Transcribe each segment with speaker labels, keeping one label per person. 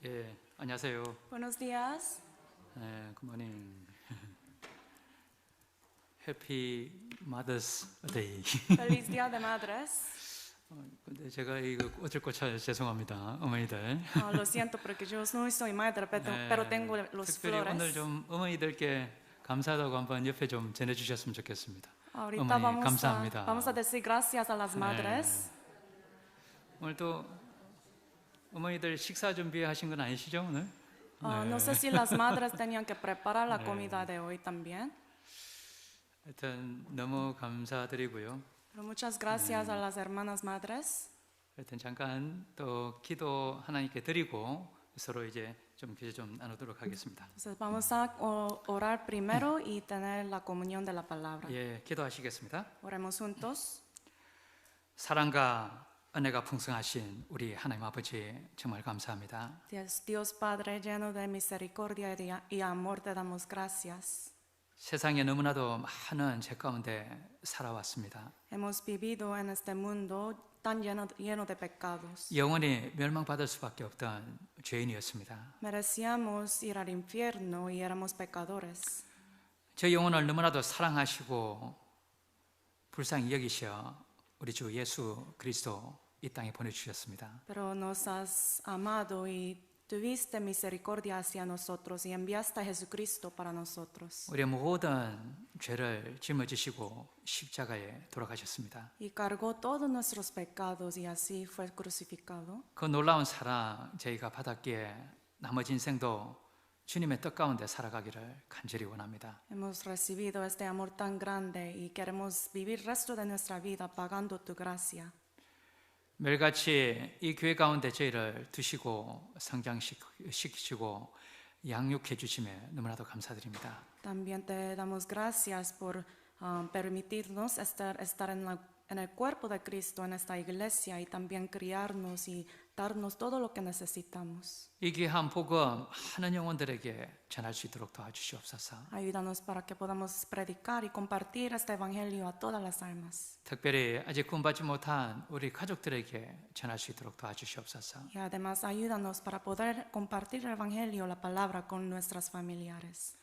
Speaker 1: 예, 안녕하세요.
Speaker 2: Buenos días.
Speaker 1: 굿모닝. 해피 마더스 데이.
Speaker 2: Feliz Día de Madres.
Speaker 1: 근데 제가 이거 어쩔 것 죄송합니다, 어머니들.
Speaker 2: Lo siento porque yo no soy madre, pero tengo los
Speaker 1: 특별히 오늘
Speaker 2: flores.
Speaker 1: 좀 어머니들께 감사하다고 한번 옆에 좀 전해주셨으면 좋겠습니다.
Speaker 2: Ahorita
Speaker 1: 어머니 감사합니다.
Speaker 2: vamos a decir gracias a las madres.
Speaker 1: 오늘 또 어머니들 식사 준비하신 건 아니시죠 오늘?
Speaker 2: No sé si las madres tenían que preparar la comida de hoy también.
Speaker 1: 하여튼 너무 감사드리고요.
Speaker 2: Pero muchas gracias a las hermanas madres.
Speaker 1: 하여튼 잠깐 또 기도 하나님께 드리고 서로 이제 좀 교제 좀 나누도록 하겠습니다.
Speaker 2: Entonces vamos a orar primero y tener la comunión de la palabra.
Speaker 1: 예, 기도하시겠습니다.
Speaker 2: Oremos juntos.
Speaker 1: 사랑과 은혜가 풍성하신 우리 하나님 아버지 정말 감사합니다.
Speaker 2: Dios Padre lleno de misericordia y amor, te damos gracias.
Speaker 1: 세상에 너무나도 많은 죄 가운데 살아왔습니다.
Speaker 2: Hemos vivido en este mundo tan lleno de pecados.
Speaker 1: 영원히 멸망받을 수밖에 없던 죄인이었습니다.
Speaker 2: Merecíamos ir al infierno y éramos pecadores.
Speaker 1: 저 영혼을 너무나도 사랑하시고 불쌍히 여기셔 우리 주 예수 그리스도 이 땅에 보내주셨습니다.
Speaker 2: Pero nos has amado y tuviste misericordia hacia nosotros y enviaste a Jesucristo para nosotros.
Speaker 1: 우리의 모든 죄를 짊어지시고 십자가에 돌아가셨습니다.
Speaker 2: Y cargó todos nuestros pecados y así fue crucificado.
Speaker 1: 그 놀라운 사랑 저희가 받았기에 나머지 인생도 주님의 뜻 가운데 살아가기를 간절히 원합니다.
Speaker 2: Hemos recibido este amor tan grande y queremos vivir el resto de nuestra vida pagando tu gracia.
Speaker 1: 매일같이 이 교회 가운데 저희를 두시고 성장시키시고 양육해 주심에 너무나도 감사드립니다.
Speaker 2: También te damos gracias por permitirnos estar en el cuerpo de Cristo, en esta iglesia, y también criarnos y darnos todo lo que necesitamos.
Speaker 1: 이 귀한 복음 많은 영혼들에게 전할 수 있도록 도와주시옵소서.
Speaker 2: Ayúdanos para que podamos predicar y compartir este evangelio a todas las almas.
Speaker 1: 특별히 아직 구원받지 못한 우리 가족들에게 전할 수 있도록 도와주시옵소서.
Speaker 2: Y además ayúdanos para poder compartir el evangelio, la palabra, con nuestras familiares.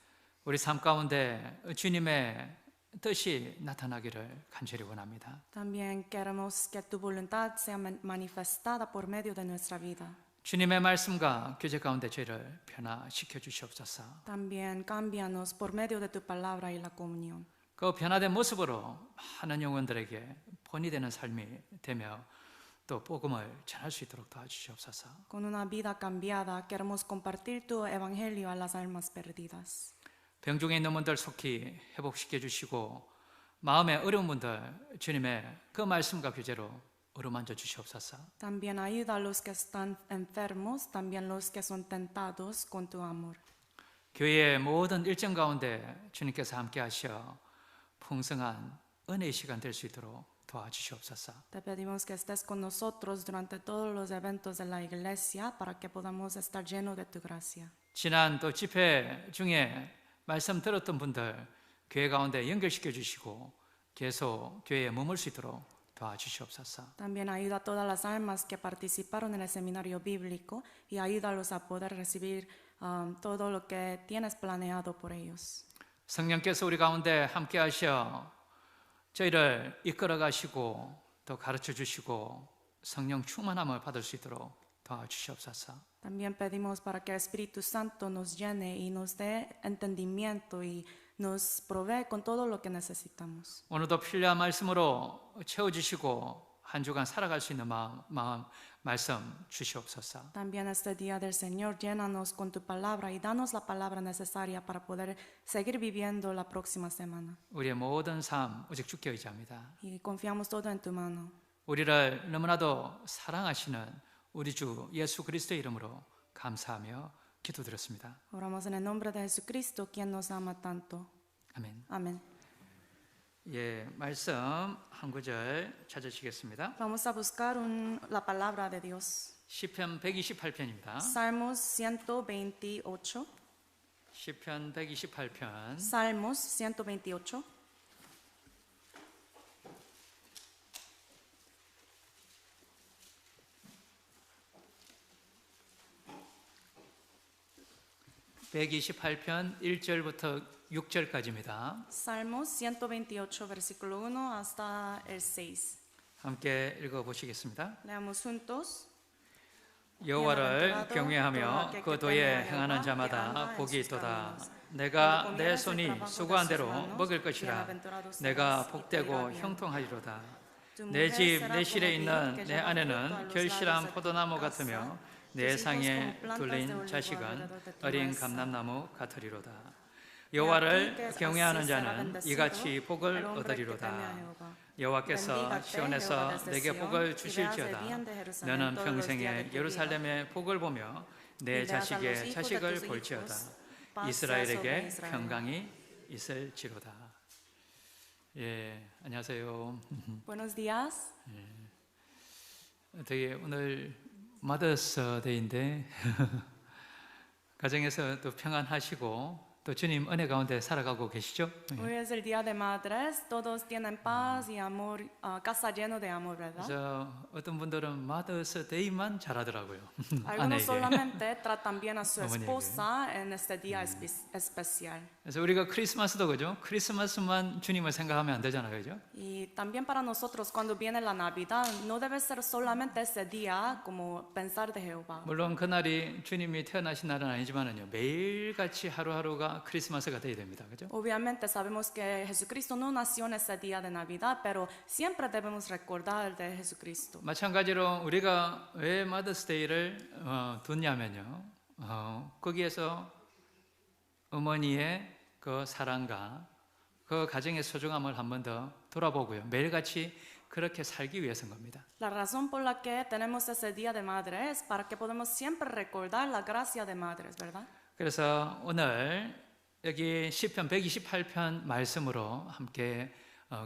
Speaker 1: 우리 삶 가운데 주님의 뜻이 나타나기를 간절히 원합니다.
Speaker 2: También queremos que tu voluntad sea manifestada por medio de nuestra vida.
Speaker 1: 주님의 말씀과 교제 가운데 저희를 변화시켜 주시옵소서.
Speaker 2: También cámbianos por medio de tu palabra y la comunión.
Speaker 1: 그 변화된 모습으로 많은 영혼들에게 본이 되는 삶이 되며 또 복음을 전할 수 있도록 도와주시옵소서.
Speaker 2: Con una vida cambiada queremos compartir tu evangelio a las almas perdidas.
Speaker 1: 병중에 있는 분들 속히 회복시켜 주시고 마음에 어려운 분들 주님의 그 말씀과 교제로 어루만져 주시옵소서.
Speaker 2: También ayuda a los que están enfermos, también los que son tentados con tu amor.
Speaker 1: 교회의 모든 일정 가운데 주님께서 함께 하셔 풍성한 은혜의 시간 될 수 있도록 도와주시옵소서.
Speaker 2: Te pedimos que estés con nosotros durante todos los eventos de la iglesia para que podamos estar llenos de tu gracia.
Speaker 1: 지난 또 집회 중에 말씀 들었던 분들 교회 가운데 연결시켜 주시고 계속 교회에 머물 수 있도록 도와주시옵소서.
Speaker 2: También ayuda a todas las almas que participaron en el seminario bíblico y ayúdalos a poder recibir todo lo que tienes planeado por ellos.
Speaker 1: 성령께서 우리 가운데 함께 하셔 저희를 이끌어 가시고 또 가르쳐 주시고 성령 충만함을 받을 수 있도록 도와주시옵소서.
Speaker 2: También pedimos para que el Espíritu Santo nos llene y nos dé entendimiento y nos provee con todo lo que necesitamos.
Speaker 1: 오늘도 필요한 말씀으로 채워주시고 한 주간 살아갈 수 있는 말씀 주시옵소서.
Speaker 2: También este día del Señor, llénanos con tu palabra y danos la palabra necesaria para poder seguir viviendo la próxima semana.
Speaker 1: 우리의 모든 삶 오직 주께 의지합니다.
Speaker 2: Y confiamos todo en tu mano.
Speaker 1: 우리를 너무나도 사랑하시는 우리 주 예수 그리스도의 이름으로 감사하며 기도드렸습니다.
Speaker 2: Oramos en el nombre de Jesucristo, quien nos ama tanto.
Speaker 1: 아멘.
Speaker 2: Amén.
Speaker 1: 예, 말씀 한 구절 찾으시겠습니다.
Speaker 2: Vamos a buscar la palabra de Dios.
Speaker 1: 시편 128편입니다.
Speaker 2: Salmos 128.
Speaker 1: 시편 128편
Speaker 2: Salmos 128.
Speaker 1: 128편 1절부터 6절까지입니다.
Speaker 2: Salmos 128, versículo 1 hasta el 6.
Speaker 1: 함께 읽어보시겠습니다.
Speaker 2: Leamos juntos.
Speaker 1: 여호와를 경외하며 그 도에 행하는 자마다 복이 있도다. 내가 내 손이 수고한 대로 먹을 것이라. 내가 복되고 형통하리로다. 내 집 내 실에 있는 내 아내는 결실한 포도나무 같으며 내 상에 둘린 자식은 어린 감람나무 같으리로다. 여호와를 경외하는 자는 이같이 복을 얻으리로다. 여호와께서 시온에서 내게 복을 주실지어다. 너는 평생에 예루살렘의 복을 보며 내 자식의 자식을 볼지어다. 이스라엘에게 평강이 있을지로다. 예, 안녕하세요.
Speaker 2: Buenos días.
Speaker 1: 되게 오늘 마더스 데이인데 가정에서 또 평안하시고 또 주님 은혜 가운데 살아가고 계시죠?
Speaker 2: Hoy es el Día de Madres. Todos tienen paz y amor, casa lleno de amor, ¿verdad?
Speaker 1: 그래서 어떤 분들은 마더스 데이만 잘하더라고요.
Speaker 2: Algunos
Speaker 1: 아내에게.
Speaker 2: solamente tratan bien a su
Speaker 1: 어머니에게.
Speaker 2: esposa en este día especial.
Speaker 1: 그래서 우리가 크리스마스도 그죠? 크리스마스만 주님을 생각하면 안 되잖아요, 그죠?
Speaker 2: Y también para nosotros cuando viene la Navidad no debe ser solamente ese día como pensar de Jehová.
Speaker 1: 물론 그날이 주님이 태어나신 날은 아니지만은요 매일같이 하루하루가 크리스마스가 돼야 됩니다, 그죠?
Speaker 2: Obviamente sabemos que Jesucristo no nació en ese día de Navidad, pero siempre debemos recordar de Jesucristo.
Speaker 1: 마찬가지로 우리가 왜 마더스데이를 뒀냐면요, 거기에서 어머니의 그 사랑과 그 가정의 소중함을 한 번 더 돌아보고요, 매일같이 그렇게 살기 위해서인 겁니다.
Speaker 2: La razón por la que tenemos ese día de madre es para que podamos siempre recordar la gracia de madres, ¿verdad?
Speaker 1: 그래서 오늘 여기 시편 128편 말씀으로 함께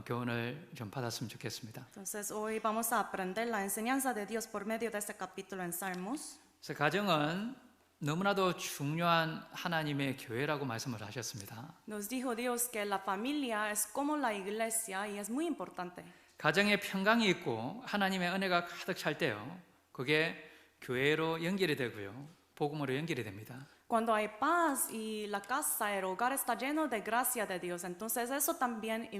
Speaker 1: 교훈을 좀 받았으면 좋겠습니다.
Speaker 2: Entonces hoy vamos a aprender la enseñanza de Dios por medio de este capítulo en Salmos.
Speaker 1: 그래서 가정은 너무나도 중요한 하나님의 교회라고 말씀을 하셨습니다.
Speaker 2: Nos dijo Dios que la familia es como la iglesia y es muy importante.
Speaker 1: 가정에 평강이 있고 하나님의 은혜가 가득 찰 때요, 그게 교회로 연결이 되고요, 복음으로 연결이 됩니다.
Speaker 2: Cuando hay paz y la casa, el hogar está lleno de gracia de Dios, entonces eso también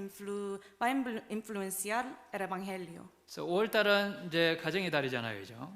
Speaker 2: va a influenciar el evangelio.
Speaker 1: 그래서 5월달은 이제 가정의 달이잖아요, 그죠?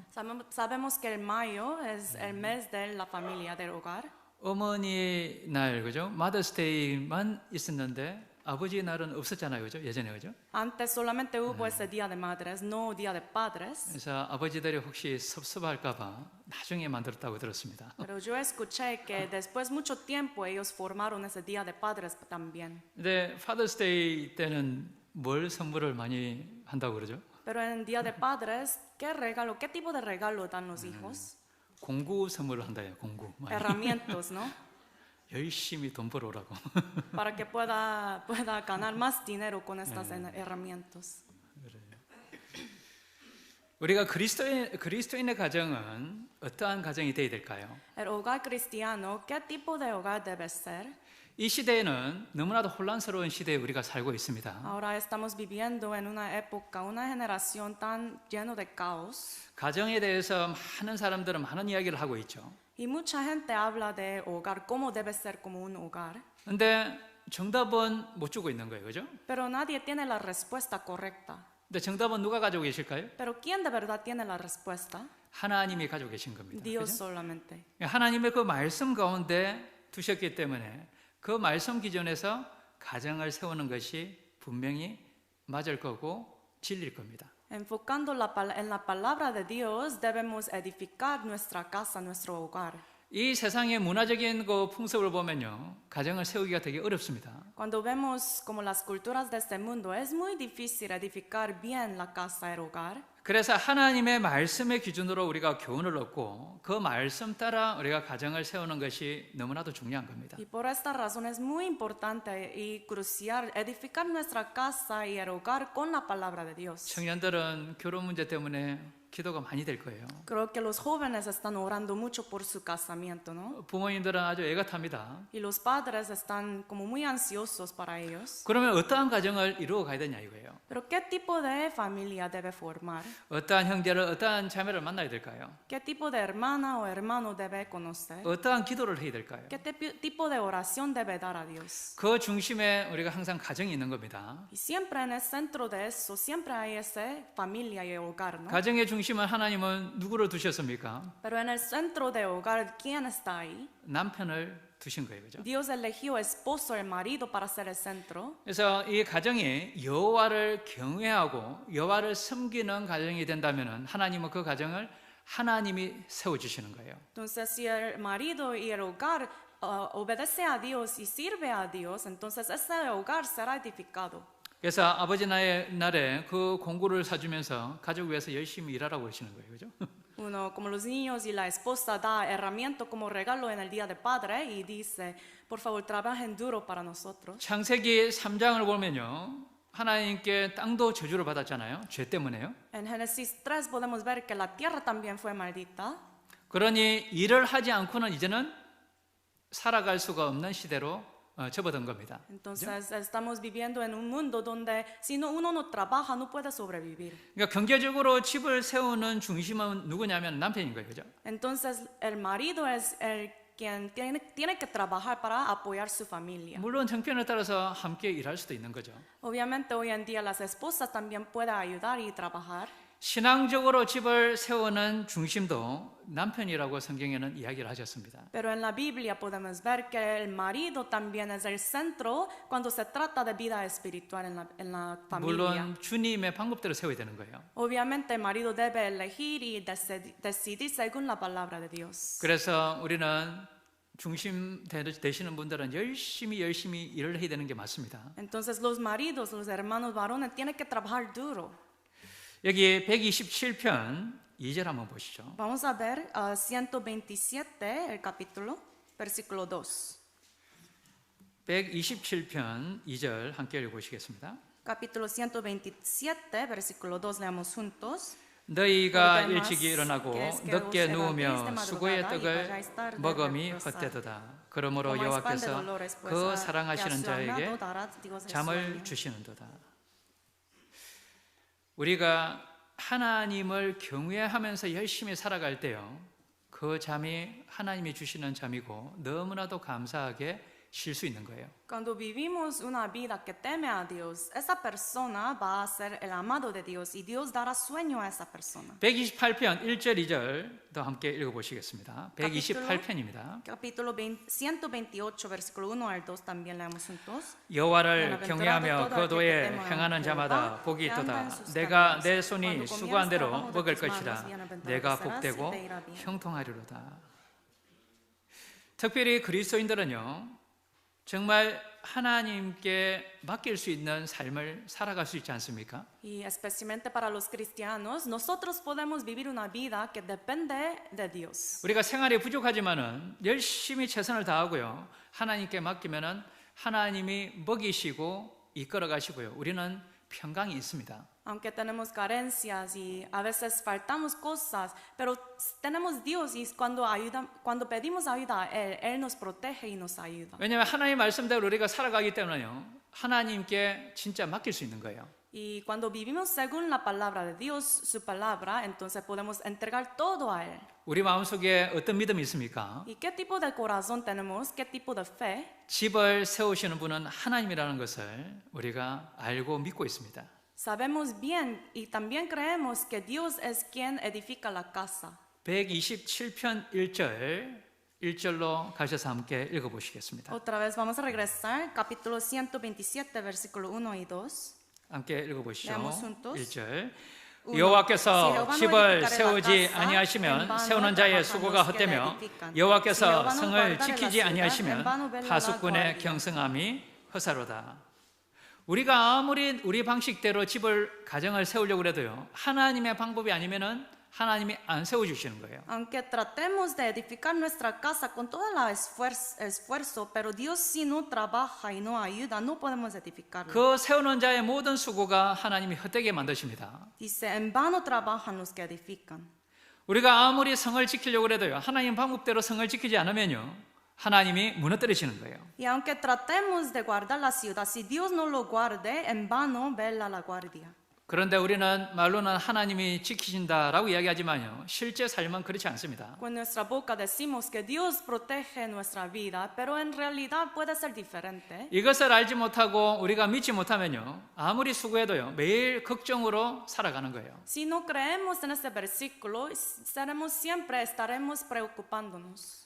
Speaker 2: Sabemos que el mayo es el mes de la familia, del hogar.
Speaker 1: 어머니 날, 그죠? 마더스데이만 있었는데 아버지 날은 없었잖아요, 그죠? 예전에, 그죠?
Speaker 2: Antes solamente hubo ese día de madres, no día de padres.
Speaker 1: 그래서 아버지들이 혹시 섭섭할까봐 나중에 만들었다고 들었습니다.
Speaker 2: Pero yo escuché que después mucho tiempo ellos formaron ese día de padres también.
Speaker 1: 근데 파더스데이 때는 뭘 선물을 많이 한다고 그러죠?
Speaker 2: Pero en el día de padres, ¿qué tipo de regalo dan los hijos?
Speaker 1: 공구 선물을 한다요, 공구. 많이.
Speaker 2: Herramientas, ¿no?
Speaker 1: 열심히 돈 벌어오라고.
Speaker 2: Para que pueda ganar más dinero con estas herramientas.
Speaker 1: 우리가 그리스도인의 가정은 어떠한 가정이 되어야 될까요?
Speaker 2: El hogar cristiano, ¿qué tipo de hogar debe ser?
Speaker 1: 이 시대에는 너무나도 혼란스러운 시대에 우리가 살고 있습니다.
Speaker 2: Ahora estamos viviendo en una época, una generación tan lleno de caos.
Speaker 1: 가정에 대해서 많은 사람들은 많은 이야기를 하고 있죠.
Speaker 2: Y mucha gente habla de hogar, cómo debe ser como un hogar.
Speaker 1: 근데 정답은 못 주고 있는 거예요, 그죠?
Speaker 2: Pero nadie tiene la respuesta correcta.
Speaker 1: 근데 정답은 누가 가지고 계실까요?
Speaker 2: Pero ¿quién de verdad tiene la respuesta?
Speaker 1: 하나님이 가지고 계신 겁니다.
Speaker 2: Dios
Speaker 1: 그죠?
Speaker 2: solamente.
Speaker 1: 하나님의 그 말씀 가운데 두셨기 때문에 그 말씀 기준에서 가정을 세우는 것이 분명히 맞을 거고 진리일 겁니다.
Speaker 2: Enfocando en la palabra de Dios, debemos edificar nuestra casa, nuestro hogar.
Speaker 1: 이 세상의 문화적인 그 풍습을 보면요, 가정을 세우기가 되게 어렵습니다.
Speaker 2: Cuando vemos como las culturas de este mundo, es muy difícil edificar bien la casa, el hogar.
Speaker 1: 그래서 하나님의 말씀의 기준으로 우리가 교훈을 얻고 그 말씀 따라 우리가 가정을 세우는 것이 너무나도 중요한 겁니다.
Speaker 2: Y por esta razón es muy importante y crucial edificar nuestra casa y el hogar con la palabra de Dios.
Speaker 1: 청년들은 결혼 문제 때문에 기도가 많이 될 거예요.
Speaker 2: Creo que los jóvenes están orando mucho por su casamiento, ¿no?
Speaker 1: 부모님들은 아주 애가 탑니다.
Speaker 2: Y los padres están como muy ansiosos para ellos.
Speaker 1: 그러면 어떠한 가정을 이루어 가야 되냐 이거예요.
Speaker 2: Pero ¿qué tipo de familia debe formar?
Speaker 1: 어떠한 형제를 어떠한 자매를 만나야 될까요?
Speaker 2: ¿Qué tipo de hermana o hermano debe conocer?
Speaker 1: 어떠한 기도를 해야 될까요?
Speaker 2: ¿Qué tipo de oración debe dar a Dios?
Speaker 1: 그 중심에 우리가 항상 가정이 있는 겁니다.
Speaker 2: Y siempre en el centro de eso, siempre hay esa familia y hogar, ¿no?
Speaker 1: 가정의 중심은 하나님은 누구를 두셨습니까?
Speaker 2: Pero en el centro de hogar, ¿quién está ahí?
Speaker 1: 남편을 두신 거예요, 그죠?
Speaker 2: Dios eligió esposo, el marido, para ser el centro.
Speaker 1: 그래서 이 가정이 여호와를 경외하고 여호와를 섬기는 가정이 된다면은 하나님은 그 가정을 하나님이 세워 주시는 거예요.
Speaker 2: Entonces, si el marido y el hogar obedece a Dios y sirve a Dios, entonces ese hogar será edificado.
Speaker 1: 그래서 아버지 날에 그 공구를 사주면서 가족 위해서 열심히 일하라고 하시는 거예요, 그죠?
Speaker 2: Uno, como los niños y la esposa, da herramienta como regalo en el Día del Padre y dice, por favor, trabajen duro para nosotros.
Speaker 1: 창세기 3장을 보면요, 하나님께 땅도 저주를 받았잖아요, 죄 때문에요.
Speaker 2: En Génesis 3 podemos ver que la tierra también fue maldita.
Speaker 1: 그러니 일을 하지 않고는 이제는 살아갈 수가 없는 시대로 접어든 겁니다.
Speaker 2: Entonces estamos viviendo en un mundo donde si uno no trabaja no puede sobrevivir.
Speaker 1: 그러니까 경제적으로 집을 세우는 중심은 누구냐면 남편인 거예요, 그죠?
Speaker 2: Entonces el marido es el quien tiene que trabajar para apoyar su familia.
Speaker 1: 물론 형편에 따라서 함께 일할 수도 있는 거죠.
Speaker 2: Obviamente hoy en día las esposas también pueden ayudar y trabajar.
Speaker 1: 신앙적으로 집을 세우는 중심도 남편이라고 성경에는 이야기를 하셨습니다.
Speaker 2: Pero en la Biblia podemos ver que el marido también es el centro cuando se trata de vida espiritual en la familia.
Speaker 1: 물론 주님의 방법대로 세워야 되는 거예요.
Speaker 2: Obviamente el marido debe elegir y decidir según la palabra de Dios.
Speaker 1: 그래서 우리는 중심 되시는 분들은 열심히 일을 해야 되는 게 맞습니다.
Speaker 2: Entonces los maridos, los hermanos varones tienen que trabajar duro.
Speaker 1: 여기 127편 2절 한번 보시죠.
Speaker 2: Vamos a ver 127, el capítulo, versículo 2.
Speaker 1: 127편 2절 함께 읽어보시겠습니다.
Speaker 2: Capítulo 127, versículo 2, leamos juntos.
Speaker 1: 너희가 일찍이 일어나고 늦게 누우며 수고의 떡을 먹음이 헛되도다. 그러므로 여호와께서 그 사랑하시는 자에게 잠을 주시는도다. 우리가 하나님을 경외하면서 열심히 살아갈 때요, 그 잠이 하나님이 주시는 잠이고 너무나도 감사하게 쉴 수 있는 거예요.
Speaker 2: Cuando vivimos una vida que teme a Dios, esa persona va a ser el amado de Dios y Dios dará sueño a esa persona.
Speaker 1: 128편 1절 2절도 함께 읽어보시겠습니다. 128편입니다.
Speaker 2: Capítulo 128, versículo 1 al 2 también leemos juntos.
Speaker 1: 여호와를 경외하며 그 도에 행하는 자마다 복이 있도다. 내가 내 손이 수고한 대로 먹을 것이라. 내가 복되고 형통하리로다. 특별히 그리스도인들은요, 정말 하나님께 맡길 수 있는 삶을 살아갈 수 있지 않습니까?
Speaker 2: Y especialmente para los cristianos, nosotros podemos vivir una vida que depende de Dios.
Speaker 1: 우리가 생활이 부족하지만은 열심히 최선을 다하고요, 하나님께 맡기면은 하나님이 먹이시고 이끌어 가시고요, 우리는 평강이 있습니다.
Speaker 2: Aunque tenemos carencias y a veces faltamos cosas, pero tenemos Dios y cuando pedimos ayuda a Él nos protege y nos ayuda.
Speaker 1: 왜냐하면 하나님의 말씀대로 우리가 살아가기 때문에요, 하나님께 진짜 맡길 수 있는 거예요.
Speaker 2: Y cuando vivimos según la palabra de Dios, su palabra, entonces podemos entregar todo a Él.
Speaker 1: 우리 마음속에 어떤 믿음이 있습니까?
Speaker 2: ¿Y qué tipo de corazón tenemos? ¿Qué tipo de fe?
Speaker 1: 집을 세우시는 분은 하나님이라는 것을 우리가 알고 믿고 있습니다.
Speaker 2: Sabemos bien y también creemos que Dios es quien edifica la casa.
Speaker 1: 127편 1절로 가셔서 함께 읽어보시겠습니다.
Speaker 2: Otra vez vamos a regresar, capítulo 127, versículo 1 y 2.
Speaker 1: 함께 읽어보시죠.
Speaker 2: Leamos juntos.
Speaker 1: 1절. 여호와께서 집을 세우지 아니하시면 세우는 자의 수고가 헛되며 여호와께서 성을 지키지 아니하시면 파수꾼의 경성함이 허사로다. 우리가 아무리 우리 방식대로 집을 가정을 세우려고 해도요, 하나님의 방법이 아니면은 하나님이 안 세워주시는 거예요.
Speaker 2: Aunque tratemos de edificar nuestra casa con todo el esfuerzo, pero Dios si no trabaja y no ayuda, no podemos edificarla.
Speaker 1: 그 세우는 자의 모든 수고가 하나님이 헛되게 만드십니다.
Speaker 2: Dice, en vano trabajan los que edifican.
Speaker 1: 우리가 아무리 성을 지키려고 해도요, 하나님 방법대로 성을 지키지 않으면요, 하나님이 무너뜨리시는 거예요.
Speaker 2: Y aunque tratemos de guardar la ciudad, si Dios no lo guarde, en vano vela la guardia.
Speaker 1: 그런데 우리는 말로는 하나님이 지키신다라고 이야기하지만요, 실제 삶은 그렇지 않습니다.
Speaker 2: Con nuestra boca decimos que Dios protege nuestra vida, pero en realidad puede ser diferente.
Speaker 1: 이것을 알지 못하고 우리가 믿지 못하면요, 아무리 수고해도요, 매일 걱정으로 살아가는 거예요.
Speaker 2: Si no creemos en este versículo, estaremos preocupándonos.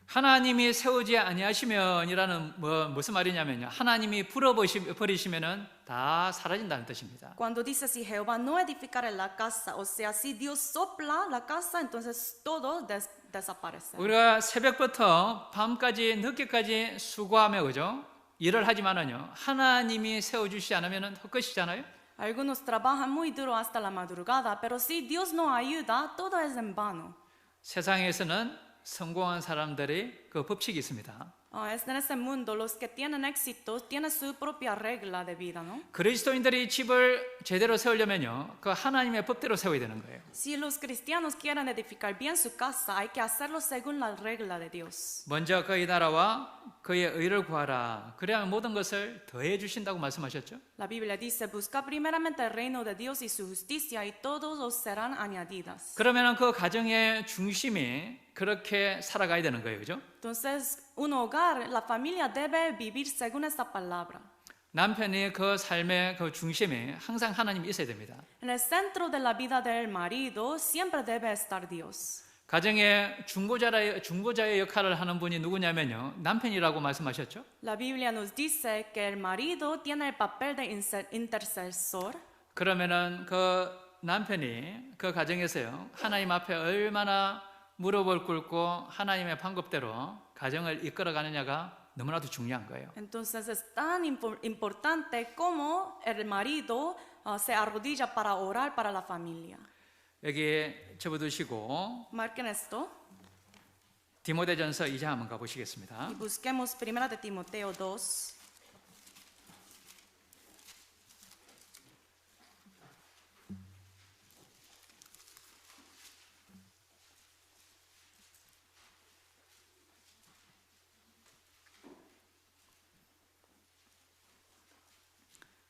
Speaker 1: 하나님이 세우지 아니하시면이라는 무슨 말이냐면요, 하나님이 불어버리시면은 다 사라진다는 뜻입니다.
Speaker 2: Cuando dice si Jehová no edificare la casa, o sea, si Dios sopla la casa, entonces todo desaparece.
Speaker 1: 우리가 새벽부터 밤까지 늦게까지 수고하며 그죠? 일을 하지만은요, 하나님이 세워주시지 않으면은 헛것이잖아요.
Speaker 2: Algunos trabajan muy duro hasta la madrugada, pero si Dios no ayuda, todo es en vano.
Speaker 1: 세상에서는 성공한 사람들이 그 법칙이 있습니다.
Speaker 2: En este mundo, los que tienen éxito tienen su propia regla de vida, ¿no?
Speaker 1: 그리스도인들이 집을 제대로 세우려면요, 그 하나님의 법대로 세워야 되는 거예요.
Speaker 2: Si los cristianos quieren edificar bien su casa, hay que hacerlo según la regla de Dios.
Speaker 1: 먼저 그의 나라와 그의 의를 구하라. 그래야 모든 것을 더해 주신다고 말씀하셨죠.
Speaker 2: La Biblia dice, busca primeramente el reino de Dios y su justicia, y todos os serán añadidas.
Speaker 1: 그러면 그 가정의 중심이 그렇게 살아가야 되는 거예요, 그죠?
Speaker 2: Entonces, un hogar, la familia debe vivir según esta palabra.
Speaker 1: 남편이 그 삶의 그 중심에 항상 하나님이 있어야 됩니다.
Speaker 2: En el centro de la vida del marido siempre debe estar Dios.
Speaker 1: 가정의 중보자의 역할을 하는 분이 누구냐면요, 남편이라고 말씀하셨죠.
Speaker 2: La Biblia nos dice que el marido tiene el papel de intercesor.
Speaker 1: 그러면은 그 남편이 그 가정에서요, 하나님 앞에 얼마나 무릎을 꿇고 하나님의 방법대로 가정을 이끌어가느냐가 너무나도 중요한 거예요.
Speaker 2: Entonces es tan importante como el marido se arrodilla para orar para la familia.
Speaker 1: 여기 접어두시고
Speaker 2: Marquen esto
Speaker 1: 디모데전서 2장 한번 가보시겠습니다.
Speaker 2: y busquemos 1 de Timoteo 2.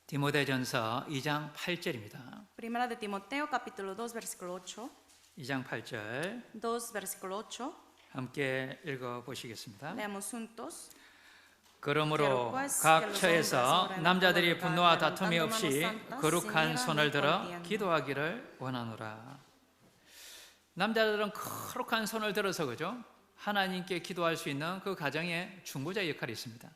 Speaker 1: 디모데전서 2장 8절입니다.
Speaker 2: 1 de Timoteo capítulo 2 versículo 8.
Speaker 1: 2장 8절
Speaker 2: 2 versículo 8.
Speaker 1: 함께 읽어보시겠습니다.
Speaker 2: Leamos juntos.
Speaker 1: 그러므로 각 처에서 남자들이 분노와 다툼이 없이 거룩한 손을 들어 기도하기를 원하노라. 남자들은 거룩한 손을 들어서 그죠? 하나님께 기도할 수 있는 그 가정의 중보자의 역할이 있습니다.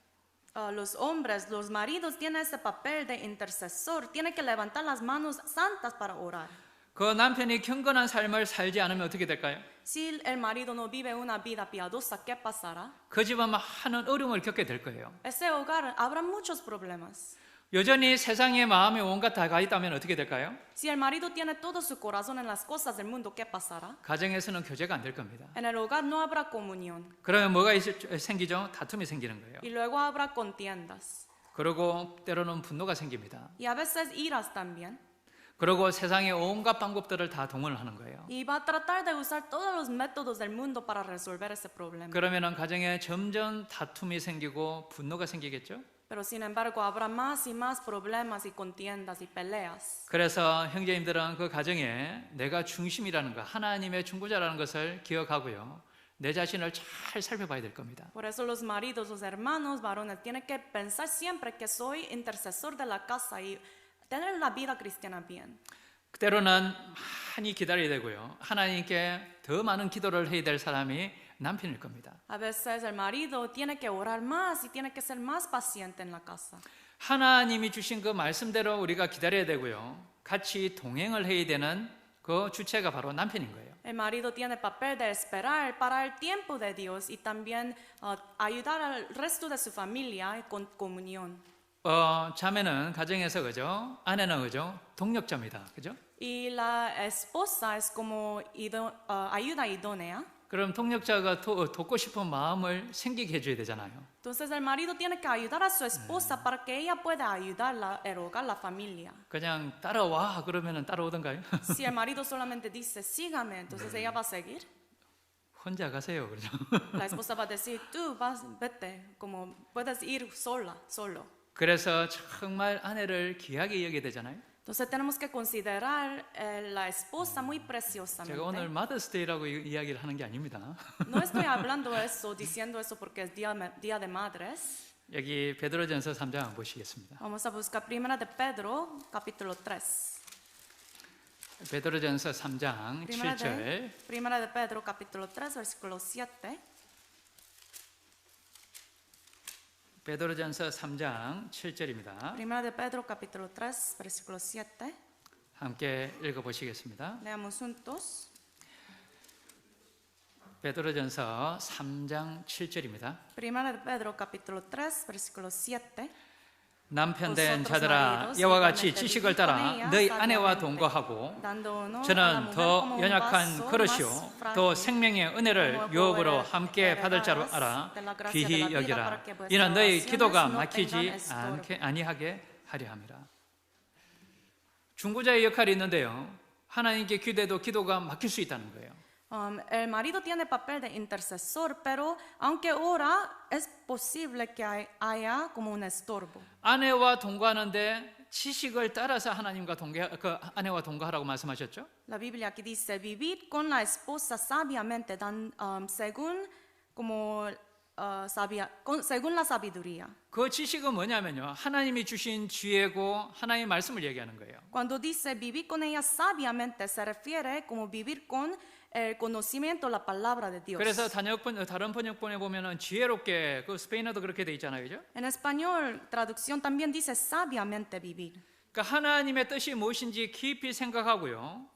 Speaker 2: Los hombres, los maridos tienen ese papel de intercesor, tienen que levantar las manos santas para orar.
Speaker 1: 그 남편이 경건한 삶을 살지 않으면 어떻게 될까요?
Speaker 2: Si el marido no vive una vida piadosa, ¿qué pasará?
Speaker 1: 그 집은 많은 어려움을 겪게 될 거예요.
Speaker 2: Ese hogar habrá muchos problemas.
Speaker 1: 여전히 세상의 마음이 온갖 다 가 있다면 어떻게 될까요?
Speaker 2: Si el marido tiene todo su corazón en las cosas del mundo, ¿qué pasará?
Speaker 1: 가정에서는 교제가 안 될 겁니다.
Speaker 2: En el hogar no habrá comunión
Speaker 1: 그러면 뭐가 생기죠? 다툼이 생기는 거예요.
Speaker 2: y luego habrá contiendas
Speaker 1: 그리고 때로는 분노가 생깁니다.
Speaker 2: y a veces iras también.
Speaker 1: 그리고 세상의 온갖 방법들을 다 동원을 하는 거예요.
Speaker 2: Y va a tratar de usar todos los métodos del mundo para resolver ese problema.
Speaker 1: 그러면은 가정에 점점 다툼이 생기고 분노가 생기겠죠?
Speaker 2: Pero sin embargo habrá más y más problemas y contiendas y peleas.
Speaker 1: 그래서 형제님들은 그 가정에 내가 중심이라는 것, 하나님의 중보자라는 것을 기억하고요. 내 자신을 잘 살펴봐야 될 겁니다.
Speaker 2: Por eso los maridos, los hermanos, varones, tienen que pensar siempre que soy intercesor de la casa y tener la vida cristiana bien.
Speaker 1: 때로는 많이 기다려야 되고요. 하나님께 더 많은 기도를 해야 될 사람이 남편일 겁니다.
Speaker 2: A veces el marido tiene que orar más y tiene que ser más paciente en la casa.
Speaker 1: 하나님이 주신 그 말씀대로 우리가 기다려야 되고요. 같이 동행을 해야 되는 그 주체가 바로 남편인 거예요.
Speaker 2: El marido tiene el papel de esperar para el tiempo de Dios y también ayudar al resto de su familia con comunión.
Speaker 1: 자매는 가정에서 그죠? 아내는 그죠? 동력자입니다. 그죠?
Speaker 2: Y la esposa es como ayuda idónea.
Speaker 1: 그럼 동력자가 돕고 싶은 마음을 생기게 해줘야 되잖아요.
Speaker 2: Entonces el marido tiene que ayudar a su esposa para que ella pueda ayudar el hogar, la familia.
Speaker 1: 그냥 따라와 그러면은 따라오던가요?
Speaker 2: Si el marido solamente dice sígame, entonces ella va a seguir.
Speaker 1: 혼자 가세요. 그죠?
Speaker 2: La esposa va a decir tú vas, vete, como puedes ir sola, solo.
Speaker 1: 그래서 정말 아내를 귀하게 여겨야 되잖아요.
Speaker 2: Entonces tenemos que considerar la esposa muy
Speaker 1: 제가
Speaker 2: preciosamente.
Speaker 1: 오늘 마더스데이라고 이야기를 하는 게 아닙니다.
Speaker 2: No estoy hablando eso, diciendo eso porque es día de madres.
Speaker 1: 여기 베드로전서 3장 보시겠습니다.
Speaker 2: Vamos a buscar Primera de Pedro, capítulo 3.
Speaker 1: 베드로전서 3장 7절.
Speaker 2: Primera de Pedro, capítulo 3, versículo 7.
Speaker 1: 베드로전서 3장 7절입니다.
Speaker 2: Primera de Pedro, capítulo 3, versículo 7.
Speaker 1: 함께 읽어 보시겠습니다.
Speaker 2: Leamos juntos.
Speaker 1: 베드로전서 3장 7절입니다.
Speaker 2: Primera de Pedro, capítulo 3, versículo 7.
Speaker 1: 남편된 자들아 이와 같이 지식을 따라 너희 아내와 동거하고 저는 더 연약한 그릇이요 더 생명의 은혜를 유업으로 함께 받을 자로 알아 귀히 여기라. 이는 너희 기도가 막히지 아니하게 하려 함이라. 중보자의 역할이 있는데요, 하나님께 기도해도 기도가 막힐 수 있다는 거예요.
Speaker 2: El marido tiene papel de intercesor, pero aunque ora, es posible que haya como un estorbo.
Speaker 1: 아내와 동거하는데 지식을 따라서 하나님과 아내와 동거하라고 말씀하셨죠?
Speaker 2: La Biblia aquí dice, vivir con la esposa sabiamente, según según la sabiduría.
Speaker 1: 그 지식은 뭐냐면요, 하나님이 주신 지혜고 하나님의 말씀을 얘기하는 거예요.
Speaker 2: Cuando dice vivir con ella sabiamente, se refiere como vivir con el conocimiento, la palabra de Dios.
Speaker 1: 그래서 다른 번역본에 보면은 지혜롭게, 그 스페인어도 그렇게 돼 있잖아요, 그죠?
Speaker 2: En español, traducción también dice sabiamente vivir.
Speaker 1: 그러니까 하나님의 뜻이 무엇인지 깊이 생각하고요,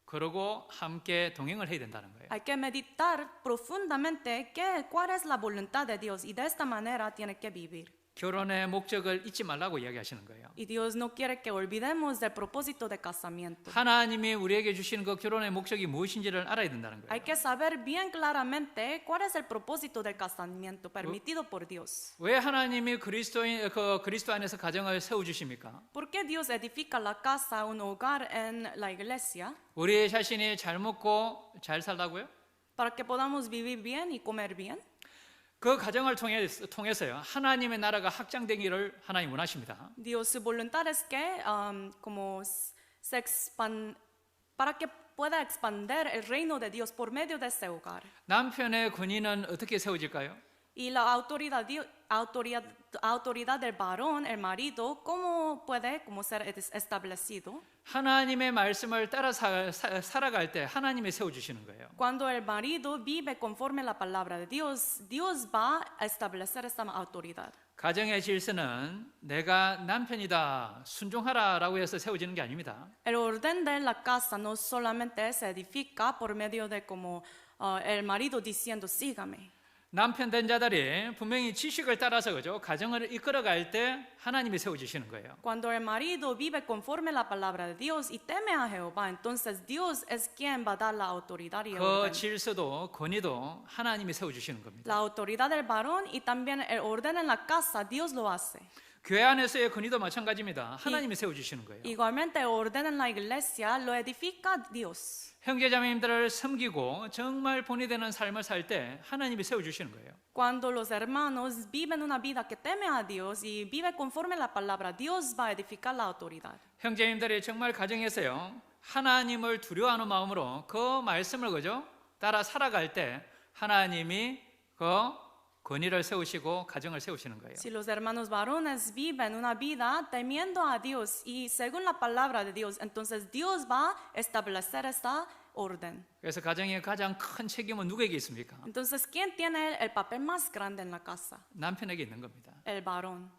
Speaker 1: 그러고 함께 동행을 해야 된다는 거예요.
Speaker 2: Hay que meditar profundamente cuál es la voluntad de Dios y de esta manera tiene que vivir.
Speaker 1: 결혼의 목적을 잊지 말라고 이야기하시는 거예요.
Speaker 2: Y Dios no quiere que olvidemos del propósito de casamiento.
Speaker 1: 하나님이 우리에게 주시는 그 결혼의 목적이 무엇인지를 알아야 된다는 거예요.
Speaker 2: Hay que saber bien claramente cuál es el propósito del casamiento permitido por Dios.
Speaker 1: 왜 하나님이 그리스도 안에서 가정을 세워 주십니까?
Speaker 2: ¿Por qué Dios edifica la casa, un hogar en la iglesia?
Speaker 1: 우리 자신이 잘 먹고 잘 살라고요?
Speaker 2: Para que podamos vivir bien y comer bien.
Speaker 1: 그 가정을 통해서요, 하나님의 나라가 확장되기를 하나님 원하십니다.
Speaker 2: Dios, su voluntad es que para que pueda expandir el reino de Dios por medio de ese hogar.
Speaker 1: 남편의 권위는 어떻게 세워질까요?
Speaker 2: Y la autoridad del varón, el marido, ¿cómo puede ser establecido?
Speaker 1: 하나님의 말씀을 따라 살아갈 때 하나님이 세워주시는 거예요.
Speaker 2: Cuando el marido vive conforme la palabra de Dios, Dios va a establecer esta autoridad.
Speaker 1: 가정의 질서는 내가 남편이다 순종하라라고 해서 세워지는 게 아닙니다.
Speaker 2: El orden de la casa no solamente se edifica por medio de el marido diciendo sígame.
Speaker 1: 남편 된 자들이 분명히 지식을 따라서 그죠, 가정을 이끌어갈 때 하나님이 세워주시는 거예요.
Speaker 2: Cuando el marido vive conforme la palabra de Dios y teme a Jehová, entonces Dios es quien va a dar la autoridad y el
Speaker 1: 그
Speaker 2: orden.
Speaker 1: 질서도 권위도 하나님이 세워주시는 겁니다.
Speaker 2: La autoridad del varón y también el orden en la casa, Dios lo hace.
Speaker 1: 교회 안에서의 권위도 마찬가지입니다. 하나님이 세워주시는 거예요.
Speaker 2: Igualmente el orden en la iglesia lo edifica Dios.
Speaker 1: 형제자매님들을 섬기고 정말 본이 되는 삶을 살 때 하나님이 세워주시는 거예요.
Speaker 2: Cuando los hermanos viven una vida que teme a Dios y vive conforme la palabra, Dios va a edificar la autoridad.
Speaker 1: 형제님들이 정말 가정에서요, 하나님을 두려워하는 마음으로 그 말씀을 그죠, 따라 살아갈 때 하나님이 그 권위를 세우시고 가정을 세우시는 거예요.
Speaker 2: Si los hermanos varones viven una vida temiendo a Dios y según la palabra de Dios, entonces Dios va a establecer esta orden.
Speaker 1: 그래서 가정의 가장 큰 책임은 누구에게 있습니까?
Speaker 2: Entonces, ¿quién tiene el papel más grande en la casa?
Speaker 1: 남편에게 있는 겁니다.
Speaker 2: El varón.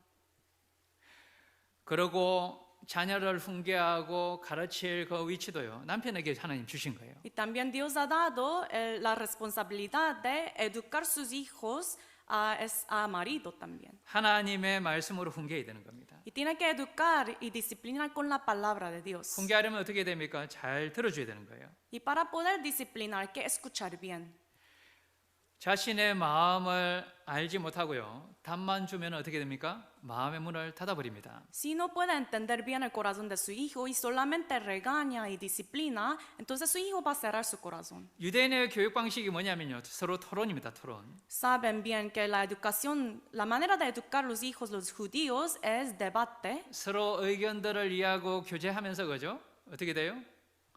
Speaker 1: 그리고 자녀를 훈계하고 가르칠 그 위치도요, 남편에게 하나님 주신 거예요.
Speaker 2: Y también Dios ha dado la responsabilidad de educar sus hijos a marido también.
Speaker 1: 하나님의 말씀으로 훈계해야 되는 겁니다.
Speaker 2: Y tiene que educar y disciplinar con la palabra de Dios.
Speaker 1: 훈계하려면 어떻게 됩니까? 잘 들어줘야 되는 거예요.
Speaker 2: Y para poder disciplinar hay que escuchar bien.
Speaker 1: 자신의 마음을 알지 못하고요. 답만 주면 어떻게 됩니까? 마음의 문을 닫아버립니다.
Speaker 2: Si no puede entender bien el corazón de su hijo y solamente regaña y disciplina, entonces su hijo va a cerrar su corazón.
Speaker 1: 유대인의 교육 방식이 뭐냐면요. 서로 토론입니다. 토론.
Speaker 2: Saben bien que la educación, la manera de educar a los hijos, los judíos, es debate.
Speaker 1: 서로 의견들을 이해하고 교제하면서 그죠? 어떻게 돼요?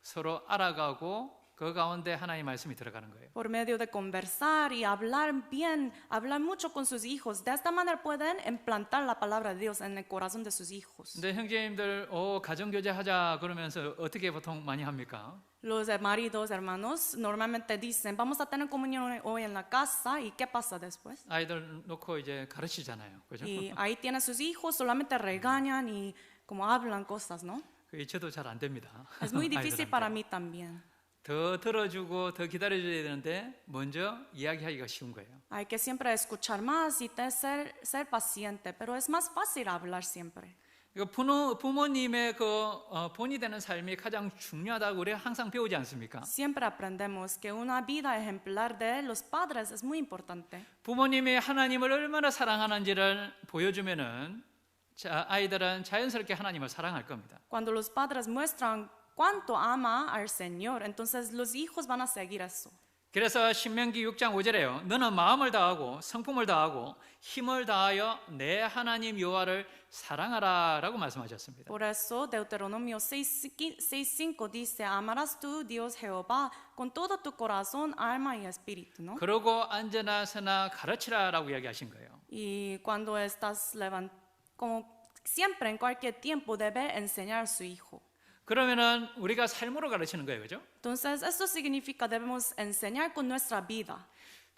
Speaker 1: 서로 알아가고 그 가운데 하나님의 말씀이 들어가는 거예요.
Speaker 2: Por medio de conversar y hablar bien, hablar mucho con sus hijos. De esta manera pueden implantar la palabra de Dios en el corazón de sus hijos.
Speaker 1: 근데 형제님들 가정교제 하자 그러면서 어떻게 보통 많이 합니까?
Speaker 2: Los maridos, hermanos, normalmente dicen, vamos a tener comunión hoy en la casa, ¿y qué pasa después?
Speaker 1: 아이들 놓고 이제 가르치잖아요. 그죠?
Speaker 2: Y ahí tienen sus hijos, solamente regañan y como hablan cosas, ¿no?
Speaker 1: 그게 저도 잘 안 됩니다.
Speaker 2: Es muy difícil
Speaker 1: 아이들한테.
Speaker 2: para mí también.
Speaker 1: 더 들어주고 더 기다려줘야 되는데 먼저 이야기하기가 쉬운 거예요.
Speaker 2: Hay que siempre escuchar más y ser paciente, pero es más fácil hablar siempre.
Speaker 1: 부모님의 본이 되는 삶이 가장 중요하다고 우리가 항상 배우지 않습니까?
Speaker 2: Siempre aprendemos que una vida ejemplar de los padres es muy importante.
Speaker 1: 부모님이 하나님을 얼마나 사랑하는지를 보여주면은 아이들은 자연스럽게 하나님을 사랑할 겁니다.
Speaker 2: Cuando los padres muestran cuánto ama al Señor, entonces los hijos van a seguir eso.
Speaker 1: 그래서 신명기 6장 5절에요. 너는 마음을 다하고 성품을 다하고 힘을 다하여 내 하나님 여호와를 사랑하라라고 말씀하셨습니다.
Speaker 2: Por eso Deuteronomio 6:5 dice, amarás tú Dios Jehová con todo tu corazón, alma y espíritu, ¿no?
Speaker 1: 그러고 앉으나 서나 가르치라라고 이야기하신 거예요.
Speaker 2: Y cuando estás como siempre en cualquier tiempo debe enseñar a su hijo.
Speaker 1: 그러면은 우리가 삶으로 가르치는 거예요, 그죠?
Speaker 2: Entonces esto significa debemos enseñar con nuestra vida.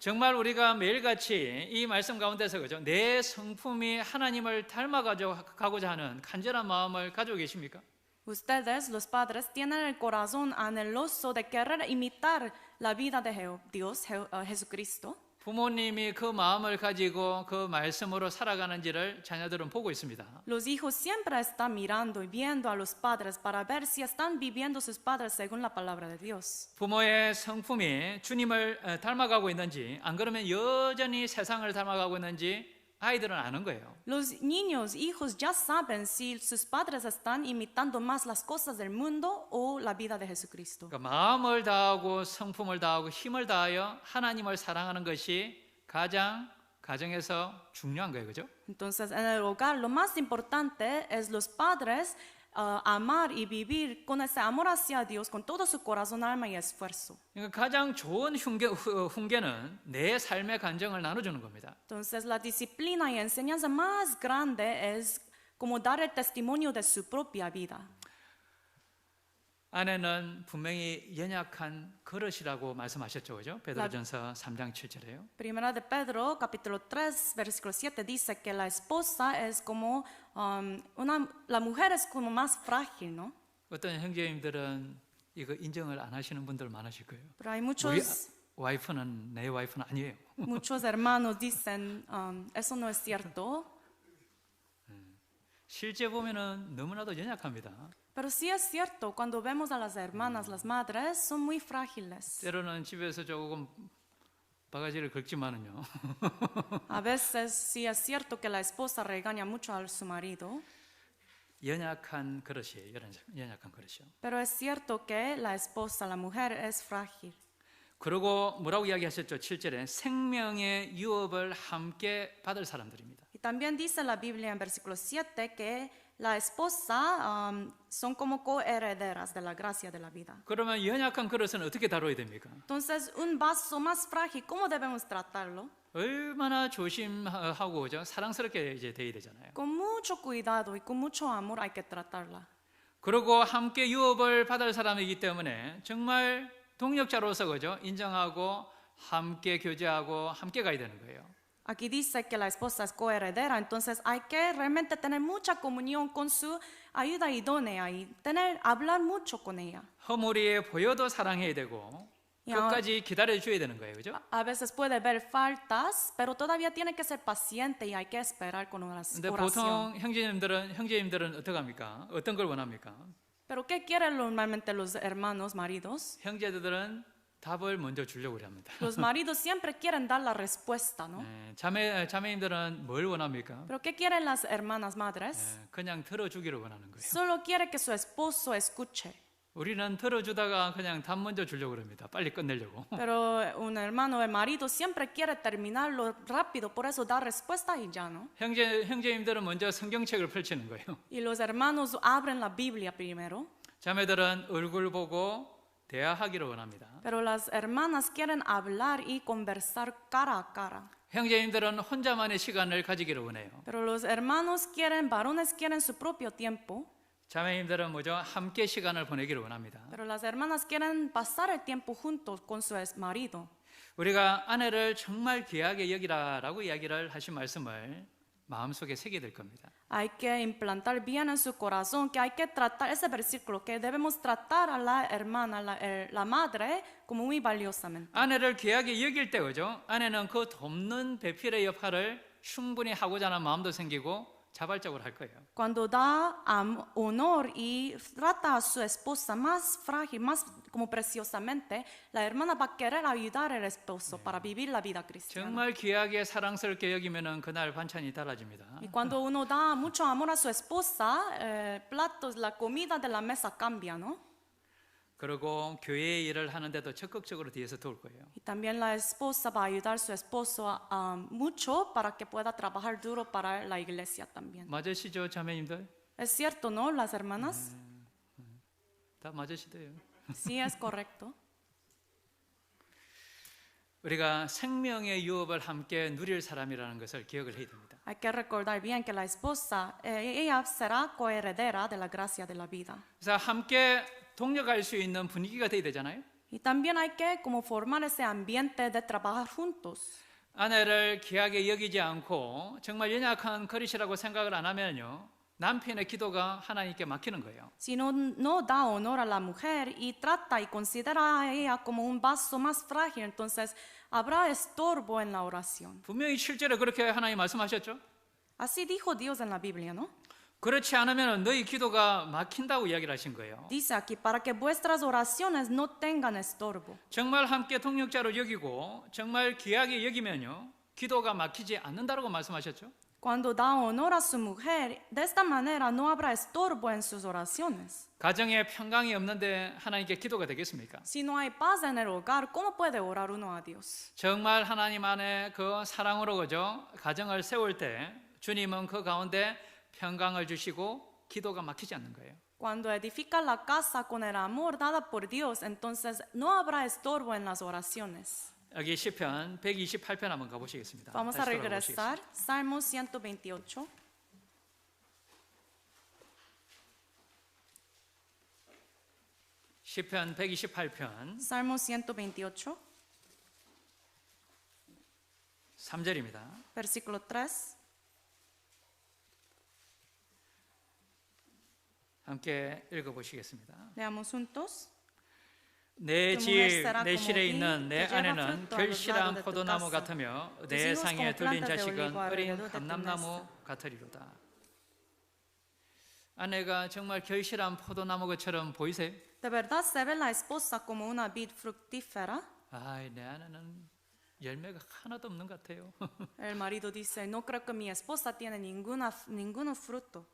Speaker 1: 정말 우리가 매일같이 이 말씀 가운데서 그죠? 내 성품이 하나님을 닮아가고자 하는 간절한 마음을 가지고 계십니까?
Speaker 2: Ustedes, los padres, tienen el corazón anheloso de querer imitar la vida de Dios, Jesucristo.
Speaker 1: 부모님이 그 마음을 가지고 그 말씀으로 살아가는지를 자녀들은 보고 있습니다.
Speaker 2: Los hijos siempre están mirando y viendo a los padres para ver si están viviendo sus padres según la palabra de Dios.
Speaker 1: 부모의 성품이 주님을 닮아가고 있는지 안 그러면 여전히 세상을 닮아가고 있는지 아이들은 아는 거예요.
Speaker 2: Los niños, hijos ya saben si sus padres están imitando más las cosas del mundo o la vida de Jesucristo.
Speaker 1: 그러니까 마음을 다하고 성품을 다하고 힘을 다하여 하나님을 사랑하는 것이 가정에서 중요한 거예요, 그죠?
Speaker 2: Entonces, en el hogar lo más importante es los padres amar y vivir con ese amor hacia Dios con todo su corazón, alma y esfuerzo.
Speaker 1: 그러니까 가장 좋은 훈계는 내 삶의 간정을 나눠주는 겁니다.
Speaker 2: Entonces, la disciplina y enseñanza más grande es como dar el testimonio de su propia vida.
Speaker 1: 아내는 분명히 연약한 그릇이라고 말씀하셨죠, 그죠? 베드로전서 3장 7절에요.
Speaker 2: Primera de Pedro, capítulo 3, versículo 7, dice que la esposa es como, la mujer es como más frágil, ¿no?
Speaker 1: 어떤 형제님들은 이거 인정을 안 하시는 분들 많으실 거예요.
Speaker 2: Pero hay
Speaker 1: 우리 와이프는 내 와이프는 아니에요.
Speaker 2: muchos hermanos dicen, eso no es cierto.
Speaker 1: 실제 보면은 너무나도 연약합니다.
Speaker 2: Pero sí es cierto, cuando vemos a las hermanas, las madres, son muy frágiles.
Speaker 1: 때로는 집에서 조금 바가지를 긁지만은요.
Speaker 2: A veces sí es cierto que la esposa regaña mucho a su marido.
Speaker 1: 연약한 그릇이에요. 연약한 그릇이요.
Speaker 2: Pero es cierto que la esposa, la mujer, es frágil.
Speaker 1: 그리고 뭐라고 이야기하셨죠? 7절에 생명의 유업을 함께 받을 사람들입니다.
Speaker 2: Y también dice la Biblia en versículo 7 que la esposa son como coherederas de la gracia de la vida.
Speaker 1: 그러면 연약한 그릇은 어떻게 다뤄야 됩니까?
Speaker 2: Entonces, un vaso más frágil, ¿cómo debemos tratarlo?
Speaker 1: 얼마나 조심하고 그죠? 사랑스럽게 이제 돼야 되잖아요.
Speaker 2: Con mucho cuidado y con mucho amor hay que tratarla.
Speaker 1: 그리고 함께 유업을 받을 사람이기 때문에 정말 동력자로서 그죠? 인정하고 함께 교제하고 함께 가야 되는 거예요.
Speaker 2: Aquí dice que la esposa es coheredera, entonces hay que realmente tener mucha comunión con su ayuda idónea y hablar mucho con ella.
Speaker 1: 허물이 보여도 사랑해야 되고 끝까지 기다려 줘야 되는 거예요, 그죠?
Speaker 2: A veces puede ver faltas, pero todavía tiene que ser paciente y hay que esperar con una
Speaker 1: 근데
Speaker 2: oración.
Speaker 1: 보통 형제님들은 어떻게 합니까? 어떤 걸 원합니까?
Speaker 2: Pero ¿qué quieren normalmente los hermanos, maridos?
Speaker 1: 형제들은 답을 먼저 주려고 합니다.
Speaker 2: Los maridos siempre quieren dar la respuesta, ¿no?
Speaker 1: 자매님들은 뭘 원합니까?
Speaker 2: Pero ¿qué quieren las hermanas madres?
Speaker 1: 그냥 들어주기를 원하는 거예요.
Speaker 2: Solo quiere que su esposo escuche.
Speaker 1: 우리는 들어주다가 그냥 답 먼저 주려고 합니다. 빨리 끝내려고.
Speaker 2: Pero un hermano, el marido siempre quiere terminarlo rápido, por eso da respuesta y ya, ¿no?
Speaker 1: 형제님들은 먼저 성경책을 펼치는 거예요.
Speaker 2: Y los hermanos abren la Biblia primero,
Speaker 1: 자매들은 얼굴 보고 대화하기를 원합니다.
Speaker 2: pero las hermanas quieren hablar y conversar cara a cara.
Speaker 1: 형제님들은 혼자만의 시간을 가지기를 원해요.
Speaker 2: Pero los hermanos quieren, varones quieren su propio tiempo,
Speaker 1: 자매님들은 뭐죠? 함께 시간을 보내기를 원합니다.
Speaker 2: pero las hermanas quieren pasar el tiempo juntos con su marido.
Speaker 1: 우리가 아내를 정말 귀하게 여기라라고 이야기를 하신 말씀을 마음속에 새게 될 겁니다.
Speaker 2: Hay que implantar bien en su corazón que hay que tratar ese versículo, que debemos tratar a la hermana, la madre, como muy valiosamente.
Speaker 1: 아내를 귀하게 여길 때 그죠? 아내는 그 돕는 배필의 역할을 충분히 하고자 하는 마음도 생기고 자발적으로 할 거예요.
Speaker 2: Cuando da honor y trata a su esposa más frágil, más como preciosamente, la hermana va a querer ayudar al esposo para vivir la vida cristiana.
Speaker 1: 정말 귀하게 사랑스럽게 여기면은 그날 반찬이 달라집니다.
Speaker 2: Y cuando uno da mucho amor a su esposa, platos, la comida de la mesa cambia, ¿no?
Speaker 1: 그리고 교회 일을 하는데도 적극적으로 뒤에서 도울 거예요.
Speaker 2: Y también la esposa va a ayudar a su esposo mucho para que pueda trabajar duro para la iglesia también.
Speaker 1: 맞으시죠, 자매님들?
Speaker 2: ¿Es cierto, no, las hermanas?
Speaker 1: 다 맞으시대요.
Speaker 2: Sí, es correcto.
Speaker 1: 우리가 생명의 유업을 함께 누릴 사람이라는 것을 기억을 해야 됩니다.
Speaker 2: Hay que recordar bien que la esposa, ella será coheredera de la gracia de la vida.
Speaker 1: 그래서 함께 동력할 수 있는 분위기가 돼야 되잖아요.
Speaker 2: Y también hay que como formar ese ambiente de trabajar juntos.
Speaker 1: 아내를 귀하게 여기지 않고 정말 연약한 그릇이라고 생각을 안 하면요, 남편의 기도가 하나님께 막히는 거예요.
Speaker 2: Si no da honor a la mujer y trata y considera a ella como un vaso más frágil, entonces habrá estorbo en la oración.
Speaker 1: 분명히 실제로 그렇게 하나님 말씀하셨죠.
Speaker 2: Así dijo Dios en la Biblia, ¿no?
Speaker 1: 그렇지 않으면 너희 기도가 막힌다고 이야기를 하신 거예요.
Speaker 2: Dice aquí, para que vuestras oraciones no tengan estorbo.
Speaker 1: 정말 함께 동력자로 여기고 정말 귀하게 여기면요, 기도가 막히지 않는다고 말씀하셨죠.
Speaker 2: Cuando da honor a su mujer, de esta manera no habrá estorbo en sus oraciones.
Speaker 1: 가정에 평강이 없는데 하나님께 기도가 되겠습니까?
Speaker 2: Si no hay paz en el hogar, ¿cómo puede orar uno a Dios?
Speaker 1: 정말 하나님 안에 그 사랑으로 그죠? 가정을 세울 때 주님은 그 가운데 평강을 주시고 기도가 막히지 않는 거예요.
Speaker 2: Cuando edifica la casa con el amor dada por Dios, entonces no habrá estorbo en las oraciones.
Speaker 1: 여기 시편 128편 한번 가보시겠습니다.
Speaker 2: Vamos a regresar, Salmo 128.
Speaker 1: 시편 128편
Speaker 2: Salmo 128,
Speaker 1: 3절입니다.
Speaker 2: versículo 3.
Speaker 1: 함께 읽어보시겠습니다.
Speaker 2: Leamos juntos.
Speaker 1: 내
Speaker 2: Tu
Speaker 1: 집,
Speaker 2: mujer será
Speaker 1: 내
Speaker 2: como
Speaker 1: 실에
Speaker 2: vid
Speaker 1: 있는 내
Speaker 2: que lleva
Speaker 1: 아내는
Speaker 2: fruto a los
Speaker 1: 결실한
Speaker 2: lados de tu
Speaker 1: 포도나무
Speaker 2: casa.
Speaker 1: 같으며
Speaker 2: Tus
Speaker 1: 내
Speaker 2: hijos
Speaker 1: 상에
Speaker 2: como
Speaker 1: 둘린
Speaker 2: plantas de
Speaker 1: 자식은
Speaker 2: olivo
Speaker 1: 어린
Speaker 2: alrededor de tu
Speaker 1: 감람나무
Speaker 2: mesa.
Speaker 1: 같으리로다. 아내가 정말 결실한 포도나무 것처럼 보이세요?
Speaker 2: ¿De verdad se ve la esposa como una vid fructífera?
Speaker 1: 아, 내 아내는 열매가 하나도 없는 것 같아요.
Speaker 2: El marido dice, no creo que mi esposa tiene ninguno fruto.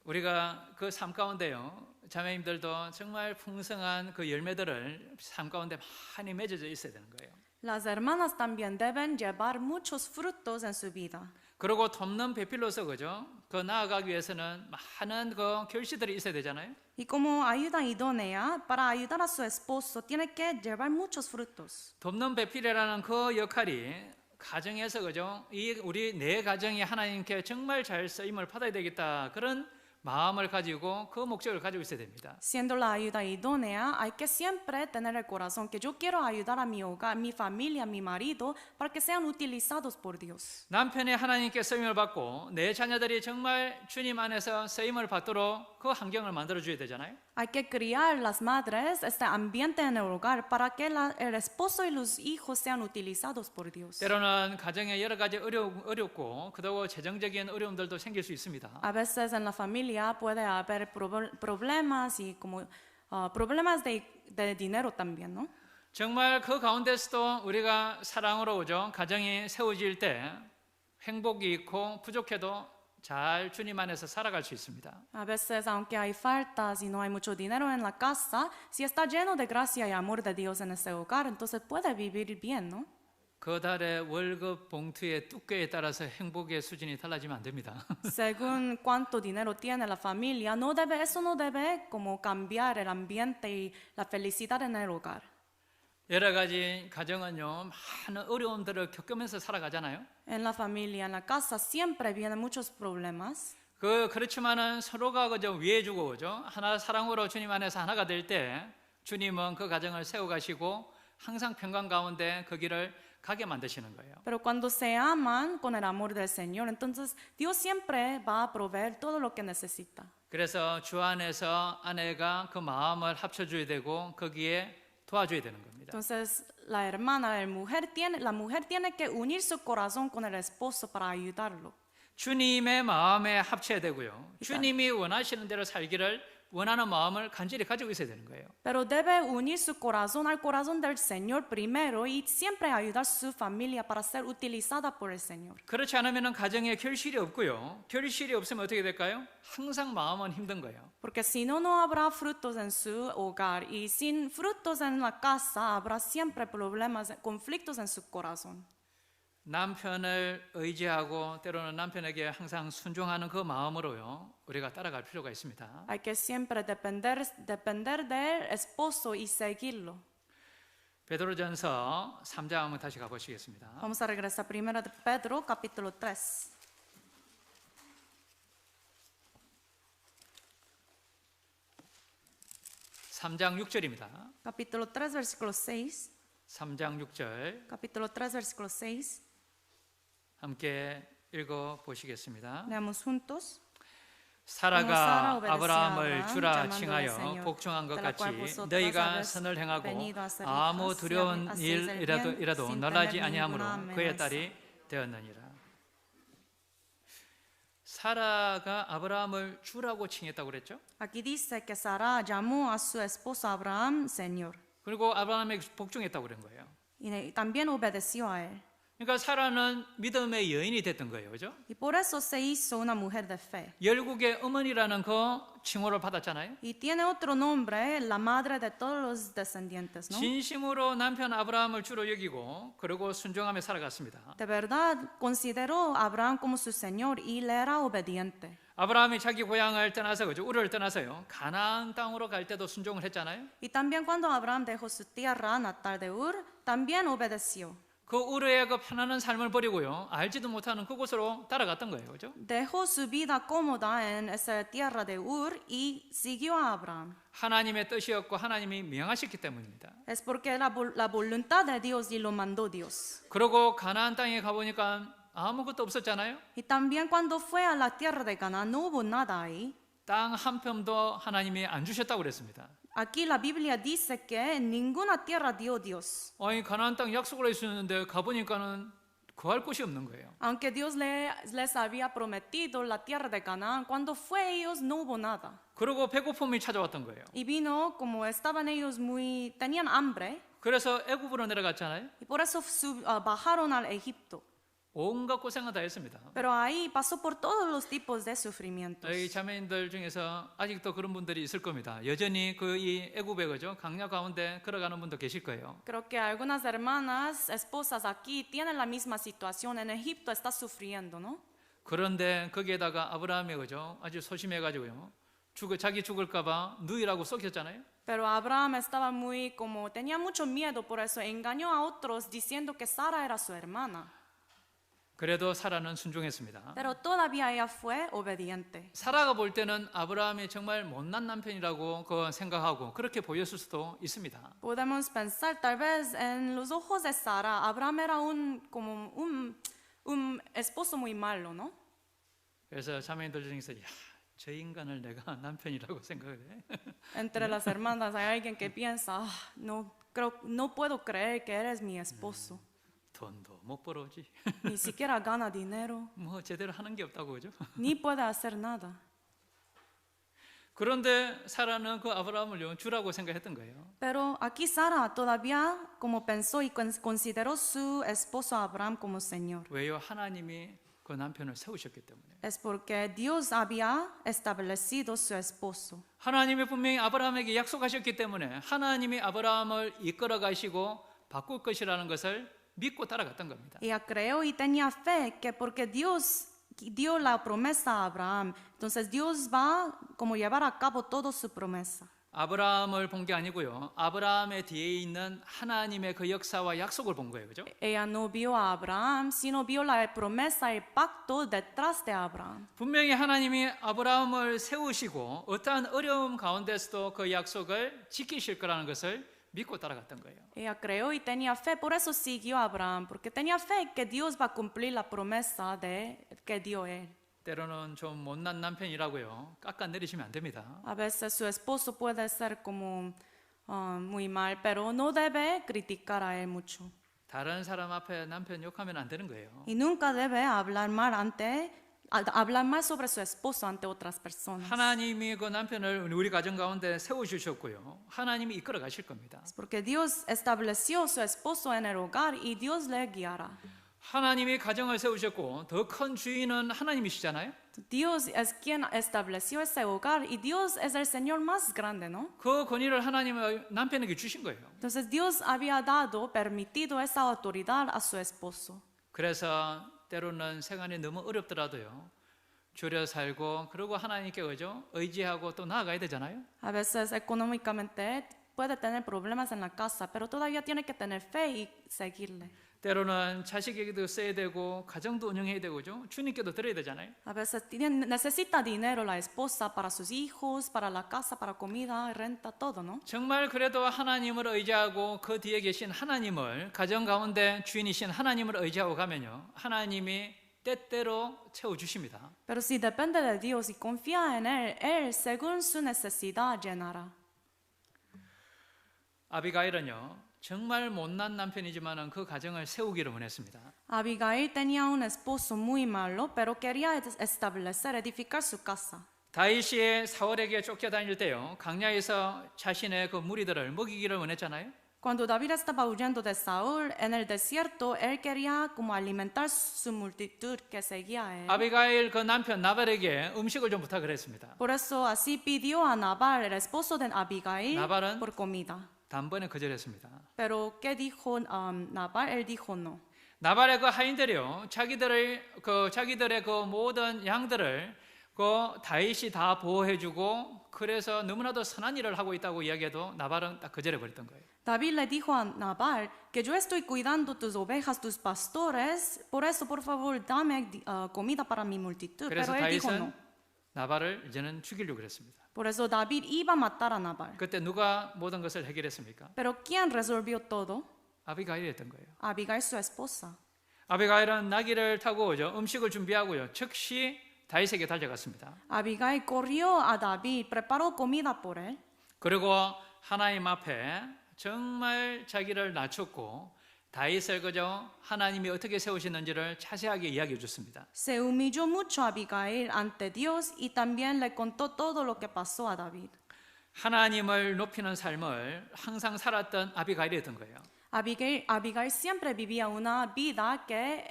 Speaker 1: 우리가 그 삶 가운데요, 자매님들도 정말 풍성한 그 열매들을 삶 가운데 많이 맺어져 있어야 되는 거예요.
Speaker 2: Las hermanas también deben llevar muchos frutos en su vida.
Speaker 1: 그리고 돕는 배필로서 그죠? 그 나아가기 위해서는 많은 그 결실들이 있어야 되잖아요.
Speaker 2: Y como ayuda idónea, para ayudar a su esposo, tiene que llevar muchos frutos.
Speaker 1: 돕는 배필이라는 그 역할이 가정에서 그죠? 이 우리 내 가정이 하나님께 정말 잘 쓰임을 받아야 되겠다, 그런 마음을 가지고 그 목적을 가지고 있어야 됩니다.
Speaker 2: Siendo la ayuda idónea, hay que siempre tener el corazón que yo quiero ayudar a mi hogar, mi familia, mi marido, para que sean utilizados por Dios.
Speaker 1: 남편이 하나님께 쓰임을 받고 내 자녀들이 정말 주님 안에서 쓰임을 받도록 그 환경을 만들어 줘야 되잖아요.
Speaker 2: Hay que criar las madres este ambiente en el hogar para que el esposo y los hijos sean utilizados por Dios.
Speaker 1: 때로는 가정에 여러 가지 어렵고 그다고 재정적인 어려움들도 생길 수 있습니다.
Speaker 2: A veces en la familia puede haber problemas y como problemas de dinero también, ¿no?
Speaker 1: 정말 그 가운데서도 우리가 사랑으로 오죠. 가정이 세워질 때 행복이 있고 부족해도 잘 주님 안에서 살아갈 수 있습니다.
Speaker 2: A veces, aunque hay faltas y no hay mucho dinero en la casa, si está lleno de gracia y amor de Dios en ese hogar, entonces puede vivir bien, ¿no?
Speaker 1: 그 달의 월급 봉투의 두께에 따라서 행복의 수준이 달라지면 안 됩니다.
Speaker 2: Según cuánto dinero tiene la familia, eso no debe como cambiar el ambiente y la felicidad en el hogar.
Speaker 1: 여러 가지 가정은요 많은 어려움들을 겪으면서 살아가잖아요.
Speaker 2: En la familia, en la casa, siempre vienen muchos problemas.
Speaker 1: 그렇지만은 서로가 그저 위해주고 그죠. 하나 사랑으로 주님 안에서 하나가 될 때 주님은 그 가정을 세워가시고 항상 평강 가운데 그 길을 가게 만드시는 거예요.
Speaker 2: Pero cuando se aman con el amor del Señor, entonces Dios siempre va a proveer todo lo que necesita.
Speaker 1: 그래서 주 안에서 아내가 그 마음을 합쳐줘야 되고 거기에 도와줘야 되는 겁니다.
Speaker 2: Entonces la hermana, la mujer tiene que unir su corazón con el esposo para ayudarlo.
Speaker 1: 주님의 마음에 합쳐야 되고요. 주님이 원하시는 대로 살기를 원하는 마음을 간절히 가지고 있어야 되는 거예요.
Speaker 2: Pero debe unir su corazón al corazón del Señor primero y siempre ayudar a su familia para ser utilizada por el Señor.
Speaker 1: 그렇지 않으면 가정에 결실이 없고요. 결실이 없으면 어떻게 될까요? 항상 마음은 힘든 거예요.
Speaker 2: Porque si no, no habrá frutos en su hogar y sin frutos en la casa habrá siempre problemas, conflictos en su corazón.
Speaker 1: 남편을 의지하고 때로는 남편에게 항상 순종하는 그 마음으로요. 우리가 따라갈 필요가 있습니다.
Speaker 2: Hay que siempre depender del esposo y seguirlo.
Speaker 1: 베드로전서 3장 한번 다시 가보시겠습니다.
Speaker 2: Vamos a regresar primero de Pedro, capítulo 3.
Speaker 1: (3장 6절입니다)
Speaker 2: Capítulo 3, versículo 6.
Speaker 1: 3장 6절
Speaker 2: Capítulo 3, versículo 6.
Speaker 1: 함께 읽어 보시겠습니다.
Speaker 2: Leamos juntos.
Speaker 1: 사라가 아브라함을 주라 칭하여 복종한 것 같이 너희가 선을 행하고 아무 두려운 일이라도 놀라지 아니하므로 그의 딸이 되었느니라. 사라가 아브라함을 주라고 칭했다고 그랬죠?
Speaker 2: Aquí dice que Sara llamó a su esposo Abraham Señor
Speaker 1: 그리고 아브라함에게 복종했다고 그런 거예요.
Speaker 2: y también obedeció a él.
Speaker 1: 그러니까 사라는 믿음의 여인이 됐던 거예요. 그죠?
Speaker 2: Y por eso se hizo una mujer de fe.
Speaker 1: 열국의 어머니라는 그 칭호를 받았잖아요.
Speaker 2: Y tiene otro nombre, la madre de todos los descendientes, ¿no?
Speaker 1: 진심으로 남편 아브라함을 주로 여기고 그리고 순종하며 살아갔습니다.
Speaker 2: De verdad consideró a Abraham como su Señor y le era obediente.
Speaker 1: 아브라함이 자기 고향을 떠나서 그죠? 우르를 떠나서요. 가나안 땅으로 갈 때도 순종을 했잖아요.
Speaker 2: Y también cuando Abraham dejó su tierra natal de Ur, también obedeció.
Speaker 1: 그 우르의 그 편안한 삶을 버리고요. 알지도 못하는 그곳으로 따라갔던 거예요. 그죠?
Speaker 2: Dejó su vida cómoda en esa tierra de Ur y siguió a Abraham.
Speaker 1: 하나님의 뜻이었고 하나님이 명하셨기 때문입니다.
Speaker 2: Es porque era la voluntad de Dios y lo mandó Dios.
Speaker 1: 그리고 가나안 땅에 가보니까 아무것도 없었잖아요.
Speaker 2: Y también cuando fue a la tierra de Canaán no hubo nada ahí.
Speaker 1: 땅 한 평도 하나님이 안 주셨다고 그랬습니다.
Speaker 2: Aquí la Biblia dice que ninguna tierra dio Dios.
Speaker 1: 아니 가나안 땅 약속을 해주셨는데 가보니까는 구할 곳이 없는 거예요.
Speaker 2: Aunque Dios les había prometido la tierra de Canaán, cuando fue ellos no hubo nada.
Speaker 1: 그리고 배고픔이 찾아왔던 거예요.
Speaker 2: Y vino como estaban ellos tenían hambre.
Speaker 1: 그래서 애굽으로 내려갔잖아요.
Speaker 2: Y por eso bajaron al Egipto.
Speaker 1: 온갖 고생을 다 했습니다.
Speaker 2: Pero ahí pasó por todos los tipos de sufrimientos.
Speaker 1: 이 자매님들 중에서 아직도 그런 분들이 있을 겁니다. 여전히 그 이 애굽의 그죠 강야 가운데 걸어가는 분도 계실 거예요.
Speaker 2: Creo que algunas hermanas, esposas aquí tienen la misma situación. En Egipto está sufriendo, ¿no?
Speaker 1: 그런데 거기에다가 아브라함이 그죠 아주 소심해가지고요. 자기 죽을까봐 누이라고 속였잖아요.
Speaker 2: Pero Abraham estaba tenía mucho miedo, por eso engañó a otros diciendo que Sara era su hermana.
Speaker 1: 그래도 사라는 순종했습니다.
Speaker 2: Pero todavía ella fue obediente.
Speaker 1: 사라가 볼 때는 아브라함이 정말 못난 남편이라고 생각하고 그렇게 보였을 수도 있습니다.
Speaker 2: Podemos pensar tal vez en los ojos de Sara, Abraham era un esposo muy malo, ¿no?
Speaker 1: 그래서 자매님들 중에서 야, 저 인간을 내가 남편이라고 생각을 해.
Speaker 2: Entre las hermanas hay alguien que piensa, "Ah, no puedo creer que eres mi esposo.
Speaker 1: 돈도 못 벌어오지.
Speaker 2: Ni siquiera gana dinero,
Speaker 1: 뭐 제대로 하는 게 없다고 그죠?
Speaker 2: ni puede hacer nada."
Speaker 1: 그런데 사라는 그 아브라함을 주라고 생각했던 거예요.
Speaker 2: Pero aquí Sara todavía como pensó y consideró su esposo Abraham como Señor.
Speaker 1: 왜요? 하나님이 그 남편을 세우셨기 때문에.
Speaker 2: Es porque Dios había establecido su esposo.
Speaker 1: 하나님이 분명히 아브라함에게 약속하셨기 때문에 하나님이 아브라함을 이끌어 가시고 바꿀 것이라는 것을 믿고 따라갔던 겁니다.
Speaker 2: Ella creó y tenía fe que porque Dios dio la promesa a Abraham, entonces Dios va como llevar a cabo toda su promesa.
Speaker 1: 아브라함을 본 게 아니고요. 아브라함의 뒤에 있는 하나님의 그 역사와 약속을 본 거예요. 그죠?
Speaker 2: Ella no vio a Abraham, sino vio la promesa, el pacto detrás de Abraham.
Speaker 1: 분명히 하나님이 아브라함을 세우시고 어떠한 어려움 가운데서도 그 약속을 지키실 거라는 것을 믿고 따라갔던 거예요.
Speaker 2: Ella creó y tenía fe, por eso siguió a Abraham, porque tenía fe que Dios va a cumplir la promesa que dio él.
Speaker 1: 때로는 좀 못난 남편이라고요. 깎아내리시면 안 됩니다.
Speaker 2: A veces su esposo puede ser como muy mal, pero no debe criticar a él mucho.
Speaker 1: 다른 사람 앞에 남편 욕하면 안 되는 거예요.
Speaker 2: Y nunca debe hablar mal sobre su esposo ante otras personas.
Speaker 1: 하나님이 그 남편을 우리 가정 가운데 세우주셨고요. 하나님이 이끌어 가실 겁니다.
Speaker 2: Es porque Dios estableció su esposo en el hogar y Dios le guiará.
Speaker 1: 하나님이 가정을 세우셨고 더 큰 주인은 하나님이시잖아요.
Speaker 2: Dios es quien estableció ese hogar y Dios es el Señor más grande, ¿no?
Speaker 1: 그 권위를 하나님은 남편에게 주신 거예요.
Speaker 2: Entonces Dios había permitido esa autoridad a su esposo.
Speaker 1: 그래서 때로는 생활이 너무 어렵더라도요. 줄여 살고 그리고 하나님께 그죠? 의지하고 또 나아가야 되잖아요.
Speaker 2: A veces económicamente puede tener problemas en la casa, pero todavía tiene que tener fe y seguirle.
Speaker 1: 때로는 자식에게도 써야 되고 가정도 운영해야 되고 그죠? 주님께도 드려야 되잖아요.
Speaker 2: A veces necesita dinero la esposa para sus hijos, para la casa, para comida, renta, todo, ¿no?
Speaker 1: 정말 그래도 하나님을 의지하고 그 뒤에 계신 하나님을 가정 가운데 주인이신 하나님을 의지하고 가면요. 하나님이 때때로 채워주십니다.
Speaker 2: Pero si depende de Dios y confía en Él según su necesidad llenará.
Speaker 1: 아비가일은요. 정말 못난 남편이지만 그 가정을 세우기를 원했습니다.
Speaker 2: Abigail tenía un esposo muy malo, pero quería edificar su casa.
Speaker 1: 다윗이 사울에게 쫓겨다닐 때요. 강야에서 자신의 그 무리들을 먹이기를 원했잖아요.
Speaker 2: Cuando David estaba huyendo de Saúl en el desierto, él quería como alimentar su multitud que seguía a él.
Speaker 1: 아비가일 그 남편 나발에게 음식을 좀 부탁을 했습니다.
Speaker 2: Por eso así pidió a Nabal, el esposo de Abigail,
Speaker 1: 나발은
Speaker 2: por comida.
Speaker 1: 단번에 거절했습니다.
Speaker 2: Pero ¿qué dijo Nabal? Él dijo no.
Speaker 1: 나발의 그 하인들이요. 자기들의 그 모든 양들을 그 다윗이 다 보호해주고 그래서 너무나도 선한 일을 하고 있다고 이야기해도 나발은 딱 거절해 버렸던 거예요.
Speaker 2: David le dijo a Nabal que yo estoy cuidando tus ovejas, tus pastores, por eso por favor dame comida para mi multitud.
Speaker 1: 그래서
Speaker 2: Pero él dijo no.
Speaker 1: 다윗은 나발을 이제는 죽이려고 그랬습니다.
Speaker 2: Por eso David iba a matar a Nabal.
Speaker 1: 그때 누가 모든 것을 해결했습니까?
Speaker 2: Pero ¿quién resolvió todo?
Speaker 1: 아비가일이었던 거예요.
Speaker 2: Abigail, su esposa.
Speaker 1: 아비가일은 나귀를 타고 음식을 준비하고요. 즉시 다윗에게 달려갔습니다.
Speaker 2: Abigail corrió a David, preparó comida por él.
Speaker 1: 그리고 하나님 앞에 정말 자기를 낮췄고 다윗을 그저 하나님이 어떻게 세우시는지를 자세하게 이야기해 줬습니다.
Speaker 2: Se humilló mucho Abigail ante Dios y también le contó todo lo que pasó a David.
Speaker 1: 하나님을 높이는 삶을 항상 살았던 아비가일이었던 거예요.
Speaker 2: Abigail siempre vivía una vida que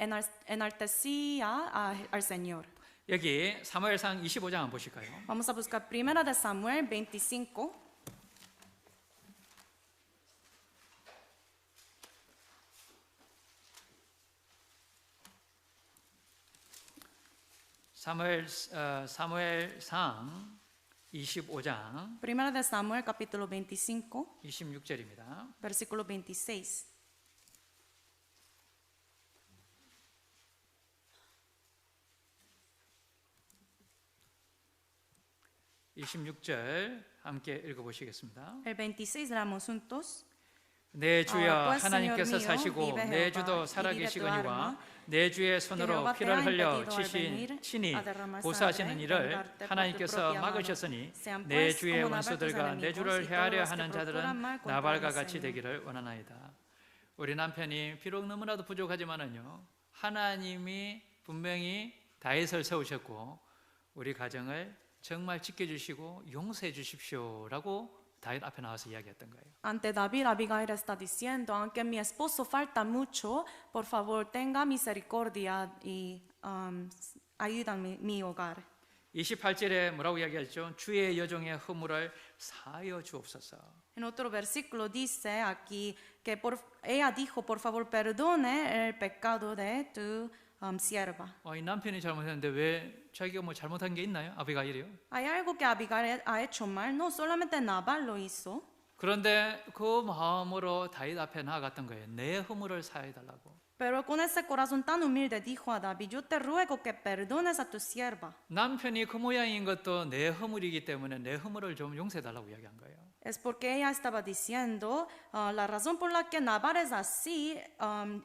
Speaker 2: enaltecía al Señor.
Speaker 1: 여기 사무엘상 25장 한번 보실까요?
Speaker 2: Vamos a buscar Primera de Samuel 25.
Speaker 1: 사무엘상 25장
Speaker 2: Primera de Samuel capítulo 25,
Speaker 1: 26절입니다.
Speaker 2: versículo 26.
Speaker 1: (26절) 함께 읽어보시겠습니다.
Speaker 2: El 26 leamos juntos.
Speaker 1: 내 주여
Speaker 2: Ahora, pues,
Speaker 1: 하나님께서
Speaker 2: Señor mío,
Speaker 1: 사시고
Speaker 2: vive
Speaker 1: 내
Speaker 2: Jehová,
Speaker 1: 주도
Speaker 2: y vive tu
Speaker 1: 살아계시거니와
Speaker 2: alma,
Speaker 1: 내 주의 손으로
Speaker 2: Jehová te
Speaker 1: 피를
Speaker 2: ha
Speaker 1: 흘려
Speaker 2: impedido al venir
Speaker 1: 친히
Speaker 2: a derramar
Speaker 1: 보수하시는
Speaker 2: sangre,
Speaker 1: 일을
Speaker 2: vengarte por tu
Speaker 1: 하나님께서
Speaker 2: propia mano.
Speaker 1: 막으셨으니
Speaker 2: Sean
Speaker 1: 내
Speaker 2: pues
Speaker 1: 주의
Speaker 2: como navegantes
Speaker 1: 원수들과 내
Speaker 2: enemigos
Speaker 1: 주를
Speaker 2: y todos
Speaker 1: 해하려
Speaker 2: los que
Speaker 1: 하는
Speaker 2: procuran
Speaker 1: 자들은
Speaker 2: mal contra
Speaker 1: 나발과
Speaker 2: el
Speaker 1: 같이
Speaker 2: Señor.
Speaker 1: 되기를 원하나이다. 우리 남편이 비록 너무나도 부족하지만은요, 하나님이 분명히 다윗을 세우셨고 우리 가정을 정말 지켜주시고 용서해 주십시오라고 다윗 앞에 나와서 이야기했던 거예요.
Speaker 2: Ante David, Abigail está diciendo, aunque mi esposo falta mucho, por favor tenga misericordia y ayuda en mi hogar.
Speaker 1: 28절에 뭐라고 이야기했죠? 주의 여종의 허물을 사하여 주옵소서.
Speaker 2: En otro versículo dice aquí que ella dijo, por favor perdone el pecado de tu sierva.
Speaker 1: 이 남편이 잘못했는데 왜 자기가 뭐 잘못한 게 있나요? 아비가일이요.
Speaker 2: Hay algo que Abigail ha hecho mal, no solamente Nabal lo hizo.
Speaker 1: 그런데 그 마음으로 다윗 앞에 나아갔던 거예요. 내 허물을 사해 달라고.
Speaker 2: Pero con ese corazón tan humilde dijo a David, yo te ruego que perdones a tu sierva.
Speaker 1: 남편이 그 모양인 것도 내 허물이기 때문에 내 허물을 좀 용서해 달라고 이야기한 거예요.
Speaker 2: Es porque ella estaba diciendo, la razón por la que Nabal es así,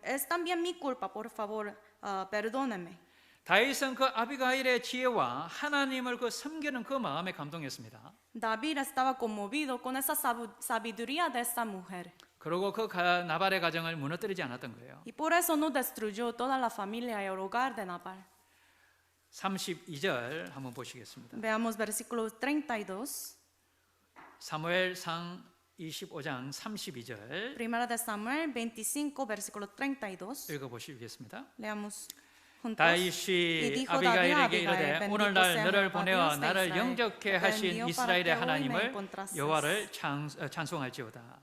Speaker 2: es también mi culpa, por favor, perdóneme.
Speaker 1: 다윗은 그 아비가일의 지혜와 하나님을 그 섬기는 그 마음에 감동했습니다.
Speaker 2: David estaba conmovido con esa sabiduría de esa mujer.
Speaker 1: 그리고 그 나발의 가정을 무너뜨리지 않았던 거예요.
Speaker 2: Y por eso no destruyó toda la familia y el hogar de Nabal.
Speaker 1: 32절 한번 보시겠습니다.
Speaker 2: Veamos versículo 32.
Speaker 1: 사무엘상 25장 32절
Speaker 2: Primera de Samuel 25, versículo 32.
Speaker 1: 읽어보시겠습니다.
Speaker 2: Leamos juntos.
Speaker 1: 다윗이 아비가일에게 이르되 오늘날 너를 보내어 나를 영접케 하신 이스라엘의 하나님을 여호와를 찬송할지어다.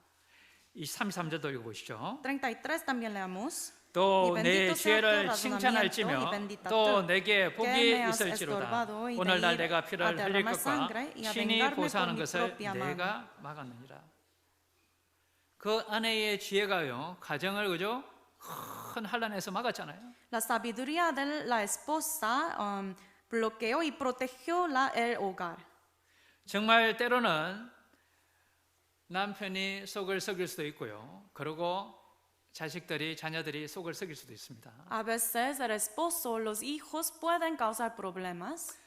Speaker 1: 이 33절도 읽어보시죠.
Speaker 2: 33 también leamos.
Speaker 1: 또 내 지혜를 칭찬할지며 또 내게 복이 있을지로다. 오늘날 내가 피를 흘릴 것과 친히 보수하는 것을 내가 막았느니라. 그 아내의 지혜가요 가정을 그죠 큰 환난에서 막았잖아요.
Speaker 2: La sabiduría de la esposa bloqueó y protegió el hogar.
Speaker 1: 정말 때로는 남편이 속을 썩일 수도 있고요. 그리고 자녀들이 속을 썩일 수도 있습니다.
Speaker 2: A veces el esposo, los hijos pueden causar problemas.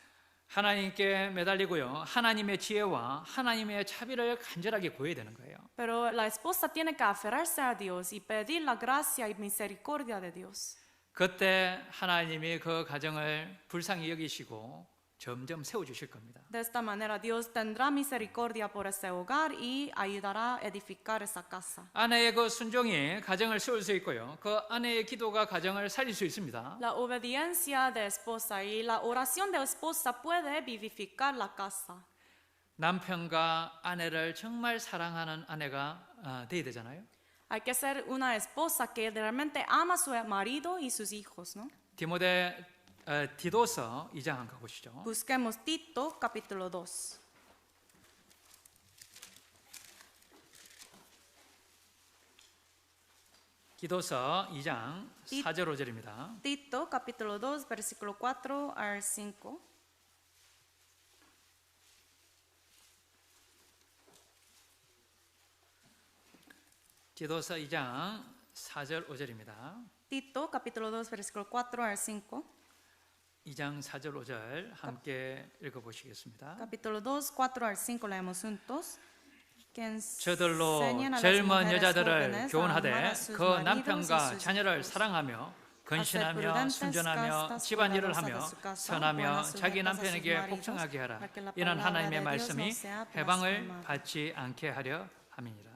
Speaker 1: 하나님께 매달리고요. 하나님의 지혜와 하나님의 자비를 간절하게 구해야 되는 거예요.
Speaker 2: Pero la esposa tiene que aferrarse a Dios y pedir la gracia y misericordia de Dios.
Speaker 1: 그때 하나님이 그 가정을 불쌍히 여기시고 점점 세워주실 겁니다.
Speaker 2: De esta manera Dios tendrá misericordia por ese hogar y ayudará a edificar esa casa.
Speaker 1: 아내의 그 순종이 가정을 세울 수 있고요. 그 아내의 기도가 가정을 살릴 수 있습니다.
Speaker 2: La obediencia de esposa y la oración de esposa puede vivificar la casa.
Speaker 1: 남편과 아내를 정말 사랑하는 아내가 돼야 되잖아요.
Speaker 2: Hay que ser una esposa que realmente ama a su marido y sus hijos, ¿no?
Speaker 1: 디도서 2장 한번 가보시죠.
Speaker 2: Busquemos Tito capítulo 2.
Speaker 1: 디도서 2장 4절 5절입니다.
Speaker 2: Tito capítulo 2 versículo 4 al 5.
Speaker 1: 디도서 2장 4절 5절입니다.
Speaker 2: Tito capítulo 2 versículo 4 al 5.
Speaker 1: 2장 4절 5절 함께 읽어보시겠습니다.
Speaker 2: Capítulo 2 4 al 5 leemos juntos.
Speaker 1: 저들로 젊은 여자들을 교훈하되 그 남편과 자녀를 사랑하며 근신하며 순전하며 집안일을 하며 선하며 자기 남편에게 복종하게 하라. 이는 하나님의 말씀이 해방을 받지 않게 하려 함이니라.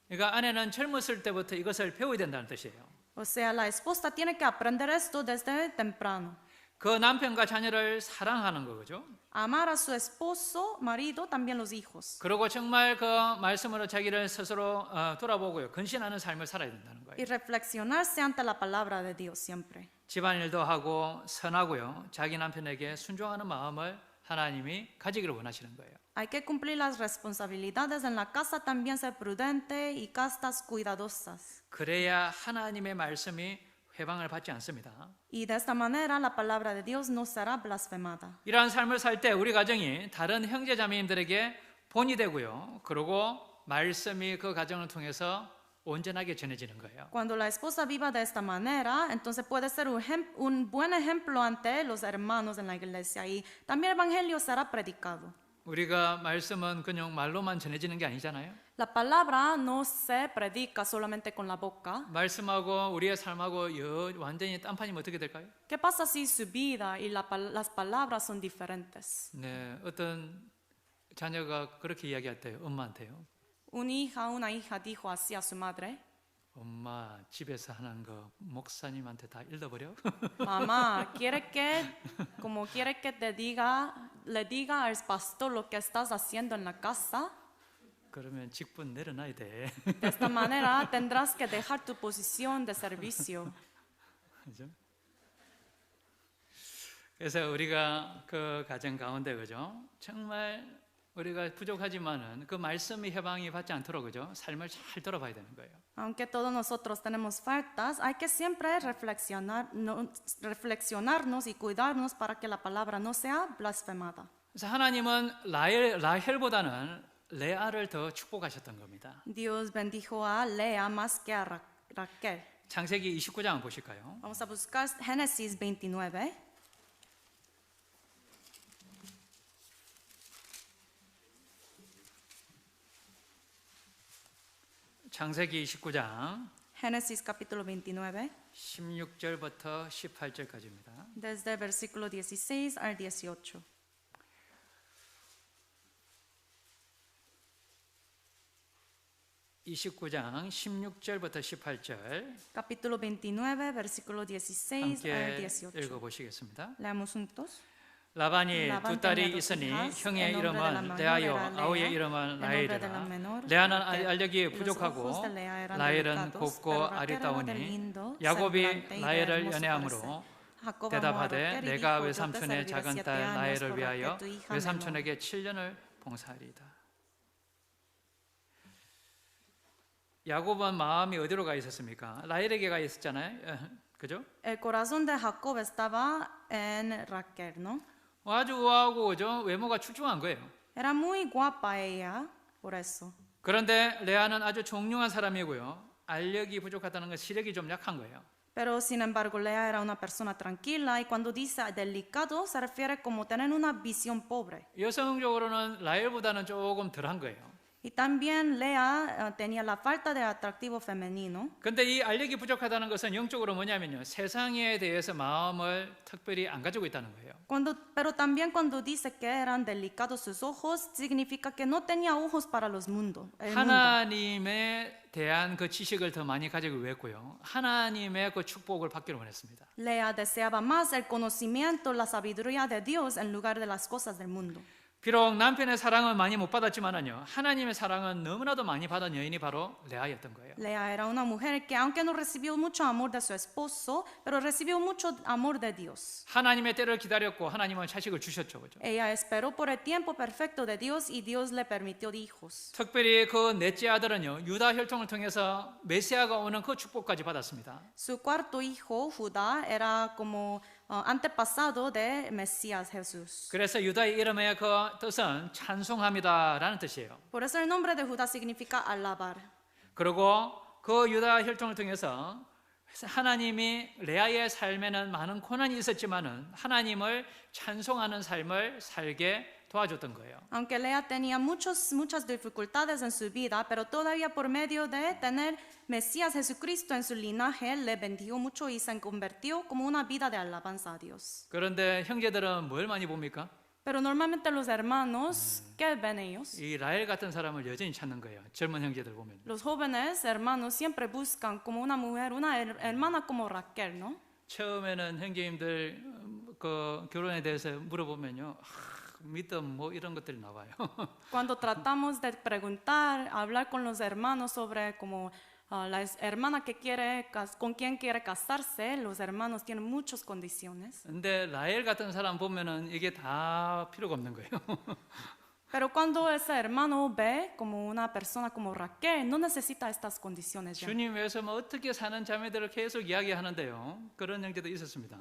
Speaker 1: 그러니까 아내는 젊었을 때부터 이것을 배워야 된다는 뜻이에요.
Speaker 2: O sea, la esposa tiene que aprender esto desde temprano.
Speaker 1: 그 남편과 자녀를 사랑하는 거죠.
Speaker 2: Amar a su esposo, marido, también los hijos.
Speaker 1: 그리고 정말 그 말씀으로 자기를 스스로 돌아보고요. 근신하는 삶을 살아야 된다는 거예요.
Speaker 2: Y reflexionarse ante la palabra de Dios siempre.
Speaker 1: 집안일도 하고 선하고요. 자기 남편에게 순종하는 마음을 하나님이 가지기를 원하시는 거예요.
Speaker 2: Hay que cumplir las responsabilidades en la casa, también ser prudente y castas cuidadosas.
Speaker 1: 그래야 하나님의 말씀이 회방을 받지 않습니다.
Speaker 2: Y de esta manera la palabra de Dios no será blasfemada.
Speaker 1: 이러한 삶을 살 때 우리 가정이 다른 형제자매님들에게 본이 되고요. 그리고 말씀이 그 가정을 통해서 온전하게 전해지는 거예요.
Speaker 2: Cuando la esposa viva de esta manera, entonces puede ser un buen ejemplo ante los hermanos en la iglesia y también el evangelio será predicado.
Speaker 1: 우리가 말씀은 그냥 말로만 전해지는 게 아니잖아요.
Speaker 2: La palabra no se predica solamente con la boca.
Speaker 1: 말씀하고 우리의 삶하고 완전히 딴판이면 어떻게 될까요?
Speaker 2: ¿Qué pasa si su vida y las palabras son diferentes?
Speaker 1: 네, 어떤 자녀가 그렇게 이야기했대요. 엄마한테요.
Speaker 2: Una hija dijo así a su madre:
Speaker 1: 엄마 집에서 하는 거 목사님한테 다 읽어버려?
Speaker 2: Mamá, quiere que le diga al pastor lo que estás haciendo en la casa.
Speaker 1: 그러면 직분 내려놔야 돼.
Speaker 2: De esta manera tendrás que dejar tu posición de servicio.
Speaker 1: 그죠? 그래서 우리가 그 가정 가운데 그죠? 정말 우리가 부족하지만은 그 말씀이 해방이 받지 않도록 그죠? 삶을 잘 돌아봐야 되는 거예요.
Speaker 2: Aunque todos nosotros tenemos faltas, hay que siempre reflexionarnos y cuidarnos para que la palabra no sea blasfemada.
Speaker 1: 그래서 하나님은 라헬보다는 레아를 더 축복하셨던 겁니다.
Speaker 2: Dios bendijo a Lea más que a Raquel.
Speaker 1: 창세기 29장 보실까요?
Speaker 2: Vamos a buscar Génesis 29.
Speaker 1: 창세기 29장
Speaker 2: Génesis capítulo 29,
Speaker 1: 16절부터 18절까지입니다.
Speaker 2: desde el versículo 16 al 18.
Speaker 1: (29장) 16절부터 18절
Speaker 2: Capítulo 29, versículo 16 al
Speaker 1: 함께
Speaker 2: 18.
Speaker 1: 읽어보시겠습니다.
Speaker 2: Leamos juntos.
Speaker 1: 라반이
Speaker 2: 라반
Speaker 1: 두 딸이
Speaker 2: tenía dos
Speaker 1: 있으니
Speaker 2: hijas.
Speaker 1: 형의
Speaker 2: El nombre de la
Speaker 1: 이름은
Speaker 2: mayor
Speaker 1: 레아요
Speaker 2: era Lea.
Speaker 1: 아우의 이름은
Speaker 2: El nombre de la
Speaker 1: 라헬이라.
Speaker 2: menor,
Speaker 1: 레아는
Speaker 2: Raquel.
Speaker 1: 알력이
Speaker 2: Y los
Speaker 1: 부족하고
Speaker 2: ojos de Lea eran
Speaker 1: 라헬은
Speaker 2: delicados,
Speaker 1: 곱고
Speaker 2: pero Raquel era de
Speaker 1: 아리따우니
Speaker 2: lindo
Speaker 1: 야곱이
Speaker 2: semblante y de
Speaker 1: 라헬을
Speaker 2: hermoso
Speaker 1: 연애함으로
Speaker 2: parecer. Jacob amó a
Speaker 1: 대답하되
Speaker 2: Raquel y
Speaker 1: 내가
Speaker 2: dijo: Yo te
Speaker 1: 외삼촌의
Speaker 2: serviré
Speaker 1: 작은
Speaker 2: 7
Speaker 1: 딸
Speaker 2: años
Speaker 1: 라헬을
Speaker 2: por
Speaker 1: 위하여
Speaker 2: Raquel, tu hija menor.
Speaker 1: 외삼촌에게 7년을 봉사하리이다. 야곱은 마음이 어디로 가 있었습니까? 라헬에게 가 있었잖아요. 그죠?
Speaker 2: El corazón de Jacob estaba en Raquel, ¿no?
Speaker 1: 아주 우아하고 그죠? 외모가 출중한 거예요.
Speaker 2: Era muy guapa ella, por eso.
Speaker 1: 그런데 레아는 아주 종용한 사람이고요. 알력이 부족하다는 건 시력이 좀 약한 거예요.
Speaker 2: Pero sin embargo, Lea era una persona tranquila y cuando dice delicado se refiere como tener una visión pobre.
Speaker 1: 여성적으로는 라헬보다는 조금 덜한 거예요.
Speaker 2: Y también Lea tenía la falta de atractivo femenino.
Speaker 1: 근데 이 알력이 부족하다는 것은 영적으로 뭐냐면요. 세상에 대해서 마음을 특별히 안 가지고 있다는 거예요.
Speaker 2: Pero también cuando dice que eran delicados sus ojos, significa que no tenía ojos para los mundos.
Speaker 1: 하나님에 대한 그 지식을 더 많이 가지고 했고요. 하나님의 그 축복을 받기를 원했습니다.
Speaker 2: Lea deseaba más el conocimiento, la sabiduría de Dios en lugar de las cosas del mundo.
Speaker 1: 비록 남편의 사랑은 많이 못 받았지만요. 하나님의 사랑은 너무나도 많이 받은 여인이 바로 레아였던 거예요.
Speaker 2: Lea era una mujer que aunque no recibió mucho amor de su esposo, pero recibió mucho amor de Dios.
Speaker 1: 하나님의 때를 기다렸고 하나님은 자식을 주셨죠. 그죠?
Speaker 2: Ella esperó por el tiempo perfecto de Dios y Dios le permitió hijos.
Speaker 1: 특별히 그 넷째 아들은요. 유다 혈통을 통해서 메시아가 오는 그 축복까지 받았습니다.
Speaker 2: Su cuarto hijo, Judá, era como antepasado de Mesías Jesús.
Speaker 1: 그래서 유다의 이름의 그 뜻은 찬송함이다라는 뜻이에요.
Speaker 2: Por eso el nombre de Judá significa alabar.
Speaker 1: 그리고 그 유다 혈통을 통해서 하나님이 레아의 삶에는 많은 고난이 있었지만은 하나님을 찬송하는 삶을 살게 도와줬던 거예요.
Speaker 2: Aunque Lea tenía muchas dificultades en su vida, pero todavía por medio de tener Mesías Jesucristo en su linaje, le bendijo mucho y se convirtió como una vida de alabanza a Dios.
Speaker 1: 그런데 형제들은 뭘 많이 봅니까?
Speaker 2: Pero normalmente los hermanos, ¿qué ven ellos?
Speaker 1: 이 라헬 같은 사람을 여전히 찾는 거예요. 젊은 형제들 보면.
Speaker 2: Los jóvenes hermanos siempre buscan como una mujer, una hermana como Raquel, ¿no?
Speaker 1: 처음에는 형제님들 그 결혼에 대해서 물어보면요. 믿음 뭐 이런 것들이 나와요.
Speaker 2: Cuando tratamos de preguntar, hablar con los hermanos sobre como la hermana que quiere, con quien quiere casarse, los hermanos tienen muchas condiciones.
Speaker 1: 근데 라헬 같은 사람 보면은 이게 다 필요가 없는 거예요.
Speaker 2: Pero cuando ese hermano ve como una persona como Raquel, no necesita estas condiciones ya.
Speaker 1: 주님 위해서 뭐 어떻게 사는 자매들을 계속 이야기하는데요. 그런 형제도 있었습니다.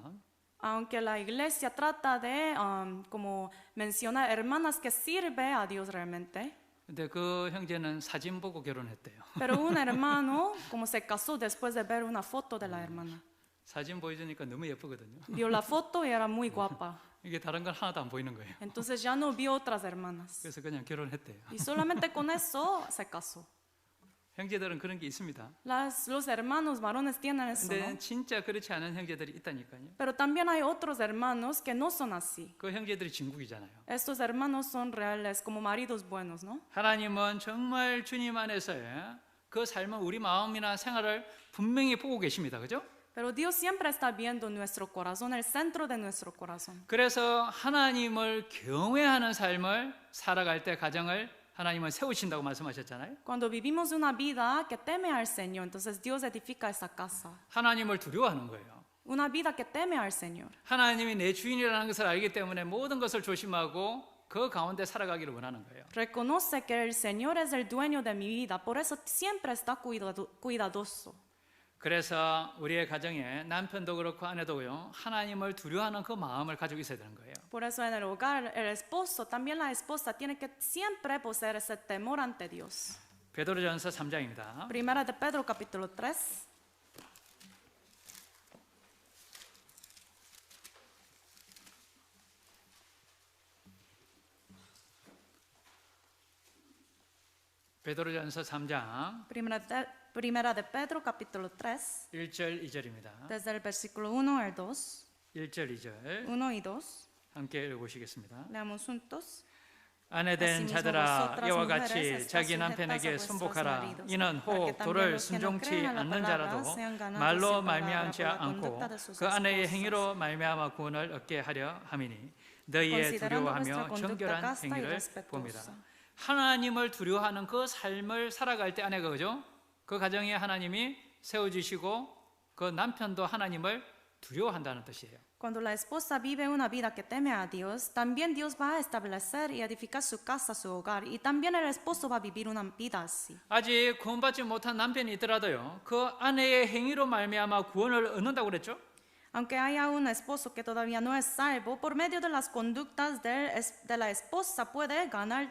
Speaker 2: Aunque la iglesia trata de como mencionar hermanas que sirve a Dios realmente.
Speaker 1: 근데 그 형제는 사진 보고 결혼했대요.
Speaker 2: Pero un hermano, como se casó después de ver una foto de la hermana.
Speaker 1: 사진 보여주니까 너무 예쁘거든요.
Speaker 2: Vio la foto y era muy guapa.
Speaker 1: 이게 다른 건 하나도 안 보이는 거예요.
Speaker 2: Entonces ya no vio otras hermanas.
Speaker 1: 그래서 그냥 결혼했대요.
Speaker 2: Y solamente con eso se casó.
Speaker 1: 형제들은 그런 게 있습니다.
Speaker 2: Los hermanos varones tienen eso,
Speaker 1: 근데
Speaker 2: ¿no?
Speaker 1: 진짜 그렇지 않은 형제들이 있다니까요.
Speaker 2: Pero también hay otros hermanos que no son así.
Speaker 1: 그 형제들이 진국이잖아요.
Speaker 2: Estos hermanos son reales, como maridos buenos, ¿no?
Speaker 1: 하나님은 정말 주님 안에서의 그 삶은 우리 마음이나 생활을 분명히 보고 계십니다. 그죠?
Speaker 2: Pero Dios siempre está viendo nuestro corazón, el centro de nuestro corazón.
Speaker 1: 그래서 하나님을 경외하는 삶을 살아갈 때 가정을 하나님은 세우신다고 말씀하셨잖아요.
Speaker 2: Cuando vivimos una vida que teme al Señor, entonces Dios edifica esa casa.
Speaker 1: 하나님을 두려워하는 거예요.
Speaker 2: Una vida que teme al Señor.
Speaker 1: 하나님이 내 주인이라는 것을 알기 때문에 모든 것을 조심하고 그 가운데 살아가기를 원하는 거예요.
Speaker 2: Reconoce que el Señor es el dueño de mi vida, por eso siempre está cuidadoso.
Speaker 1: 그래서 우리의 가정에 남편도 그렇고 아내도요 하나님을 두려워하는 그 마음을 가지고 있어야 되는 거예요.
Speaker 2: Por eso en el hogar el esposo, también la esposa tiene que siempre poseer ese temor ante Dios.
Speaker 1: 베드로전서 3장입니다.
Speaker 2: Primera de Pedro capítulo 3.
Speaker 1: 베드로전서 3장
Speaker 2: Primera de Pedro capítulo 3,
Speaker 1: 1절 2절입니다.
Speaker 2: desde el versículo 1 al 2,
Speaker 1: 1절 2절
Speaker 2: 1 y 2,
Speaker 1: 함께 읽어보시겠습니다.
Speaker 2: leamos juntos.
Speaker 1: 아내된 자들아 이와 같이 자기 남편에게 순복하라. 이는 혹 도를 순종치 않는 자라도 말로 말미암지 않고 그 아내의 행위로 말미암아 구원을 얻게 하려 함이니 너희의 두려워하며 정결한 행위를 봅니다. 하나님을 두려워하는 그 삶을 살아갈 때 아내가 그죠? 그 가정에 하나님이 세워주시고 그 남편도 하나님을 두려워한다는 뜻이에요.
Speaker 2: Cuando la esposa vive una vida que teme a Dios, también Dios va a establecer y edificar su casa, su hogar, y también el esposo va a vivir una vida así.
Speaker 1: 아직 구원받지 못한 남편이 있더라도요, 그 아내의 행위로 말미암아 구원을 얻는다고 그랬죠?
Speaker 2: Aunque haya un esposo que todavía no es salvo, por medio de las conductas de la esposa puede ganar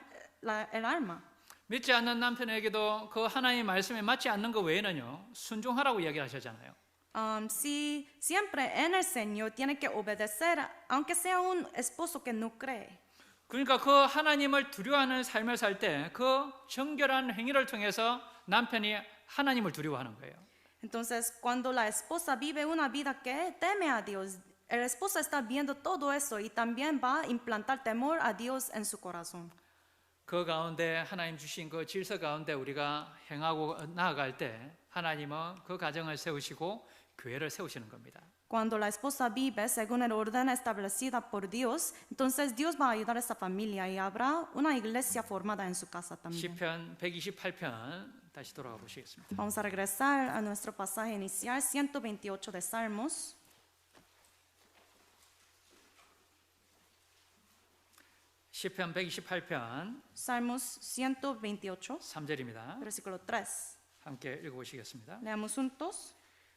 Speaker 2: el alma.
Speaker 1: 믿지 않는 남편에게도 그 하나님의 말씀에 맞지 않는 것 외에는요, 순종하라고 이야기하셨잖아요.
Speaker 2: Si siempre en el Señor tiene que obedecer, aunque sea un esposo que no cree.
Speaker 1: 그러니까 그 하나님을 두려워하는 삶을 살 때 그 정결한 행위를 통해서 남편이 하나님을 두려워하는 거예요.
Speaker 2: Entonces, cuando la esposa vive una vida que teme a Dios, el esposo está viendo todo eso y también va a implantar temor a Dios en su corazón.
Speaker 1: 그 가운데 하나님 주신 그 질서 가운데 우리가 행하고 나아갈 때 하나님은 그 가정을 세우시고 교회를 세우시는 겁니다.
Speaker 2: Cuando la esposa vive según el orden establecida por Dios, entonces Dios va a ayudar a esa familia y habrá una iglesia formada en su casa también.
Speaker 1: 시편 128편 다시 돌아가 보시겠습니다.
Speaker 2: Vamos a regresar a nuestro pasaje inicial, 128 de Salmos.
Speaker 1: 시편 128편
Speaker 2: Salmos 128,
Speaker 1: 3절입니다.
Speaker 2: versículo 3.
Speaker 1: 함께 읽어보시겠습니다.
Speaker 2: Leamos juntos.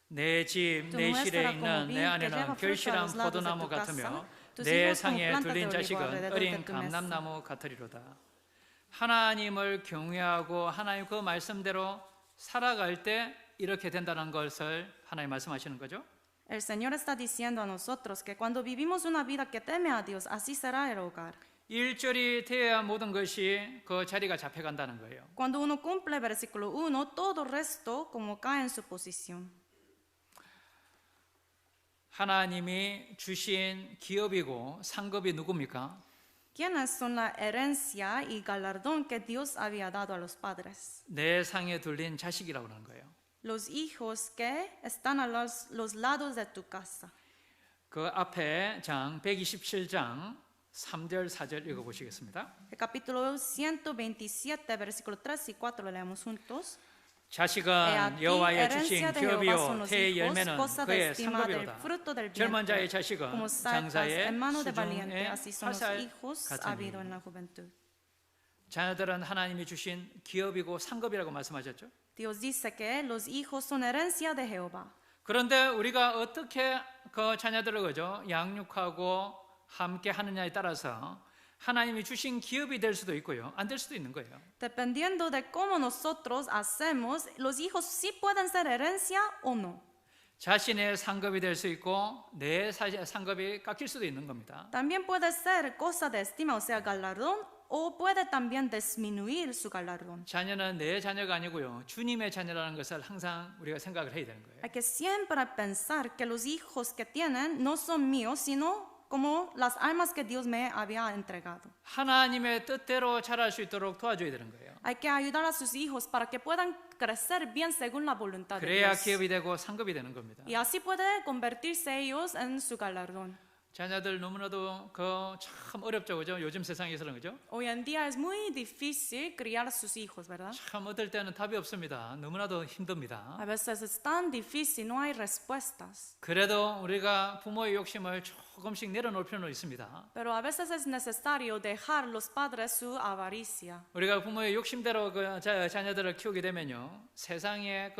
Speaker 1: 내 집, 내 실에 있는 내 아내는 결실한 포도나무 같으며 내 상에 둘린 자식은 어린 감람나무 같으리로다. 하나님을 경외하고 하나님 그 말씀대로 살아갈 때 이렇게 된다는 것을 하나님 말씀하시는 거죠.
Speaker 2: El Señor está diciendo a nosotros que cuando vivimos una vida que teme a Dios, así será el hogar.
Speaker 1: 1절이 되어야 모든 것이 그 자리가 잡혀간다는 거예요.
Speaker 2: Cuando uno cumple versículo 1, todo el resto como cae en su posición.
Speaker 1: 하나님이 주신 기업이고 상급이 누굽니까?
Speaker 2: ¿Quiénes son la herencia y galardón que Dios había dado a los padres?
Speaker 1: 내 상에 둘린 자식이라고 하는 거예요.
Speaker 2: Los hijos que están a los lados de tu casa.
Speaker 1: 그 앞에 장 127장 3절 4절 읽어보시겠습니다.
Speaker 2: El capítulo 127, versículo 3 y 4 lo leemos juntos.
Speaker 1: 자식은 여호와의 주신 기업이요 태의 열매는 그의 상급이로다. 젊은 자의 자식은 장사의 수중의 화살 같으니. 자녀들은 하나님이 주신 기업이고 상급이라고 말씀하셨죠.
Speaker 2: Dios dice que los hijos son herencia de Jehová.
Speaker 1: 그런데 우리가 어떻게 그 자녀들을 그죠 양육하고 함께 하느냐에 따라서 하나님이 주신 기업이 될 수도 있고요. 안 될 수도 있는 거예요.
Speaker 2: Dependiendo de cómo nosotros hacemos, los hijos sí pueden ser herencia o no.
Speaker 1: 자신의 상급이 될 수 있고 내 상급이 깎일 수도 있는 겁니다.
Speaker 2: También puede ser cosa de estima, o sea, galardón, o puede también disminuir su galardón.
Speaker 1: 자녀는 내 자녀가 아니고요. 주님의 자녀라는 것을 항상 우리가 생각을 해야 되는 거예요.
Speaker 2: Hay que siempre pensar que los hijos que tienen no son míos, sino como las almas que Dios me había entregado.
Speaker 1: 하나님의 뜻대로 자랄 수 있도록 도와줘야 되는 거예요.
Speaker 2: Hay que ayudar a sus hijos para que puedan crecer bien según la voluntad de
Speaker 1: 그래야
Speaker 2: Dios.
Speaker 1: 기업이 되고 상급이 되는 겁니다.
Speaker 2: Y así puede convertirse ellos en su galardón.
Speaker 1: 자녀들 너무나도 참 어렵죠, 그죠? 요즘 세상에서는 그죠?
Speaker 2: Hoy en día es muy difícil criar a sus hijos, ¿verdad?
Speaker 1: 참 어떨 때는 답이 없습니다. 너무나도 힘듭니다.
Speaker 2: A veces es tan difícil, no hay respuestas.
Speaker 1: 그래도 우리가 부모의 욕심을 조금씩 내려놓을 필요는 있습니다.
Speaker 2: Pero a veces es necesario dejar los padres su avaricia.
Speaker 1: 우리가 부모의 욕심대로 자녀들을 키우게 되면요, 세상의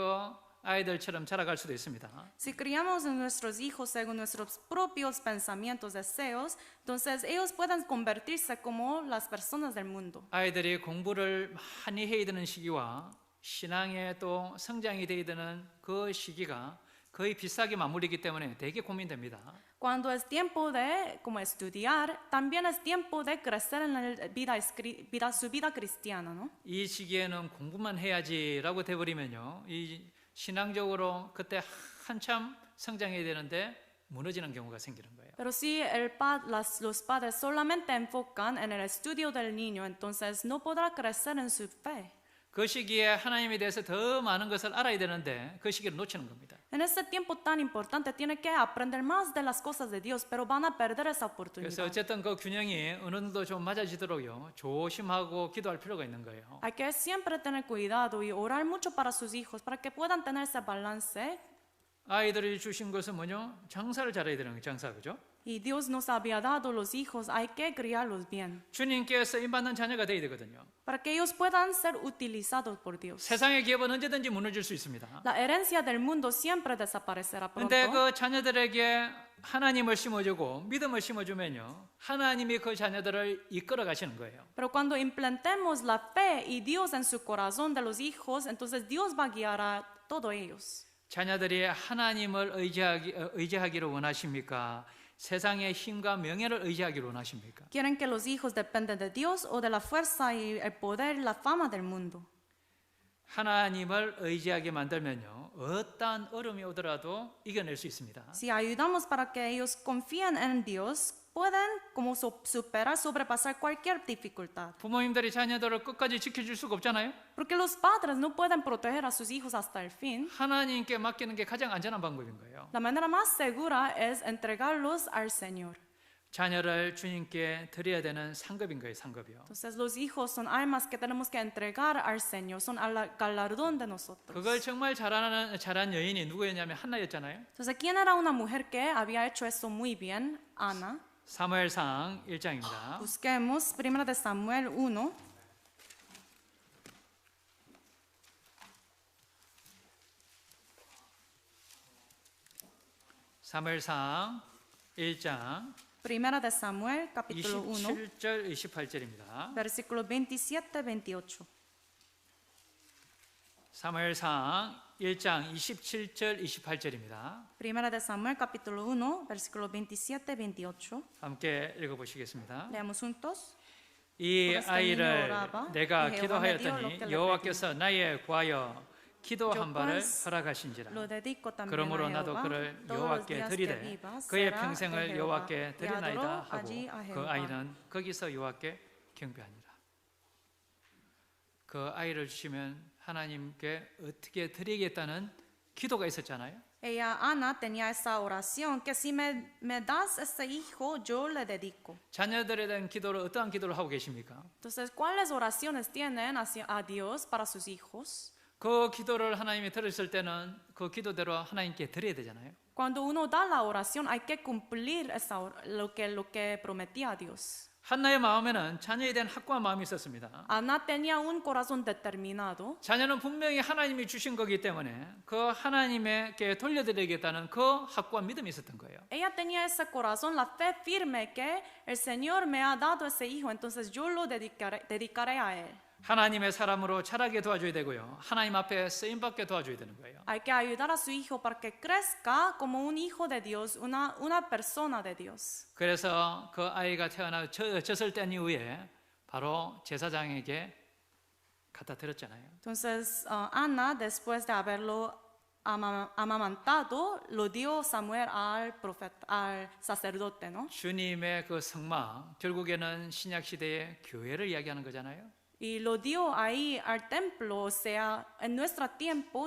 Speaker 1: 아이들처럼 자라갈 수도 있습니다.
Speaker 2: Si criamos a nuestros hijos según nuestros propios pensamientos, deseos, entonces ellos pueden convertirse como las personas del mundo.
Speaker 1: 아이들이 공부를 많이 해야 되는 시기와 신앙의 또 성장이 돼야 되는 그 시기가 거의 비슷하게 맞물리기 때문에 되게 고민됩니다.
Speaker 2: Cuando es tiempo de como estudiar, también es tiempo de crecer en la su vida cristiana, ¿no?
Speaker 1: 이 시기에는 공부만 해야지라고 돼버리면요, 이 신앙적으로 그때 한참 성장해야 되는데 무너지는 경우가 생기는 거예요.
Speaker 2: Pero si los padres solamente enfocan en el estudio del niño, entonces no podrá crecer en su fe.
Speaker 1: 그 시기에 하나님에 대해서 더 많은 것을 알아야 되는데 그 시기를 놓치는 겁니다.
Speaker 2: En este tiempo tan importante tiene que aprender más de las cosas de Dios, pero van a perder esa
Speaker 1: 그래서
Speaker 2: oportunidad.
Speaker 1: 어쨌든 그 균형이 어느 정도 좀 맞아지도록요, 조심하고 기도할 필요가 있는 거예요.
Speaker 2: Hay que siempre tener cuidado y orar mucho para sus hijos, para que puedan tener ese balance.
Speaker 1: 아이들이 주신 것은 뭐냐? 장사를 잘해야 되는 거예요. 장사, 그죠?
Speaker 2: Y Dios nos había dado los hijos, hay que criarlos bien,
Speaker 1: 주님께 쓰임받는 자녀가 되어야 되거든요.
Speaker 2: para que ellos puedan ser utilizados por Dios.
Speaker 1: 세상의 기업은 언제든지 무너질 수 있습니다.
Speaker 2: La herencia del mundo siempre desaparecerá pronto.
Speaker 1: 근데 그 자녀들에게 하나님을 심어주고 믿음을 심어주면요, 하나님이 그 자녀들을 이끌어 가시는 거예요.
Speaker 2: Pero cuando implantemos la fe y Dios en su corazón de los hijos, entonces Dios va a guiar a todos ellos.
Speaker 1: 자녀들이 하나님을 의지하기를 원하십니까? 세상의 힘과 명예를 의지하기를 원하십니까?
Speaker 2: ¿Quieren que los hijos dependen de Dios o de la fuerza y el poder y la fama del mundo?
Speaker 1: 하나님을 의지하게 만들면요, 어떠한 어려움이 오더라도 이겨낼 수 있습니다.
Speaker 2: Si ayudamos para que ellos confíen en Dios, pueden como superar, sobrepasar cualquier dificultad.
Speaker 1: 부모님들이 자녀들을 끝까지 지켜줄 수가 없잖아요.
Speaker 2: Porque los padres no pueden proteger a sus hijos hasta el fin.
Speaker 1: 하나님께 맡기는 게 가장 안전한 방법인 거예요.
Speaker 2: La manera más segura es entregarlos al Señor.
Speaker 1: 자녀를 주님께 드려야 되는 상급인 거예요, 상급이요.
Speaker 2: Entonces los hijos son almas que tenemos que entregar al Señor, son el galardón de nosotros.
Speaker 1: 그걸 정말 잘한 여인이 누구였냐면 한나였잖아요.
Speaker 2: Entonces, ¿quién era una mujer que había hecho eso muy bien? Ana.
Speaker 1: 사무엘상 1장입니다.
Speaker 2: Busquemos 1 de Samuel 1.
Speaker 1: 사무엘상 1장
Speaker 2: 1 de Samuel, capítulo 1,
Speaker 1: 27절 28절입니다.
Speaker 2: versículos 27, 28.
Speaker 1: 사무엘상 1장 27절 28절입니다.
Speaker 2: 1 de Samuel, capítulo 1, versículos 27, 28.
Speaker 1: 함께 읽어보시겠습니다.
Speaker 2: Leamos juntos.
Speaker 1: 이
Speaker 2: Porque
Speaker 1: 아이를
Speaker 2: este niño oraba,
Speaker 1: 내가
Speaker 2: y Jehová me dio lo
Speaker 1: 기도하였더니
Speaker 2: que le
Speaker 1: 여호와께서 나의 구하여 기도한 바를
Speaker 2: pues
Speaker 1: 허락하신지라.
Speaker 2: Lo dedico también
Speaker 1: 그러므로
Speaker 2: a
Speaker 1: 나도
Speaker 2: Jehová.
Speaker 1: 그를
Speaker 2: Todos los
Speaker 1: 여호와께
Speaker 2: días que
Speaker 1: 드리되
Speaker 2: viva
Speaker 1: 그의
Speaker 2: será
Speaker 1: 평생을
Speaker 2: de Jehová.
Speaker 1: 여호와께
Speaker 2: Y
Speaker 1: 드리나이다
Speaker 2: adoró
Speaker 1: 하고
Speaker 2: allí a
Speaker 1: 그
Speaker 2: Jehová.
Speaker 1: 아이는 거기서 여호와께 경배하니라. 그 아이를 주시면 하나님께 어떻게 드리겠다는 기도가 있었잖아요.
Speaker 2: Ella, Ana, tenía esa oración que si me das ese hijo, yo le dedico.
Speaker 1: 자녀들에 대한 기도를 어떠한 기도를 하고 계십니까?
Speaker 2: Entonces, ¿cuáles oraciones tienen a Dios para sus hijos?
Speaker 1: 그 기도를 하나님이 들으실 때는 그 기도대로 하나님께 드려야 되잖아요.
Speaker 2: Cuando uno da la oración, hay que cumplir lo que prometía a Dios.
Speaker 1: 한나의 마음에는 자녀에 대한 확고한 마음이 있었습니다.
Speaker 2: Ana tenía un corazón determinado.
Speaker 1: 자녀는 분명히 하나님이 주신 거기 때문에 그 하나님에게 돌려드리겠다는 그 확고한 믿음이 있었던 거예요.
Speaker 2: Ella tenía ese corazón, la fe firme que el Señor me ha dado ese hijo, entonces yo lo dedicaré a él.
Speaker 1: 하나님의 사람으로 자라게 도와줘야 되고요. 하나님 앞에 쓰임받게 도와줘야 되는 거예요.
Speaker 2: Hay que ayudar a su hijo para que crezca como un hijo de Dios, una persona de Dios.
Speaker 1: 그래서 그 아이가 태어나 젖을 뗀 이후에 바로 제사장에게 갖다 드렸잖아요.
Speaker 2: Entonces Ana, después de haberlo amamantado, lo dio Samuel al profeta, al sacerdote, ¿no?
Speaker 1: 주님의 그 성막, 결국에는 신약 시대의 교회를 이야기하는 거잖아요.
Speaker 2: Y lo dio ahí al templo, o sea, en nuestro tiempo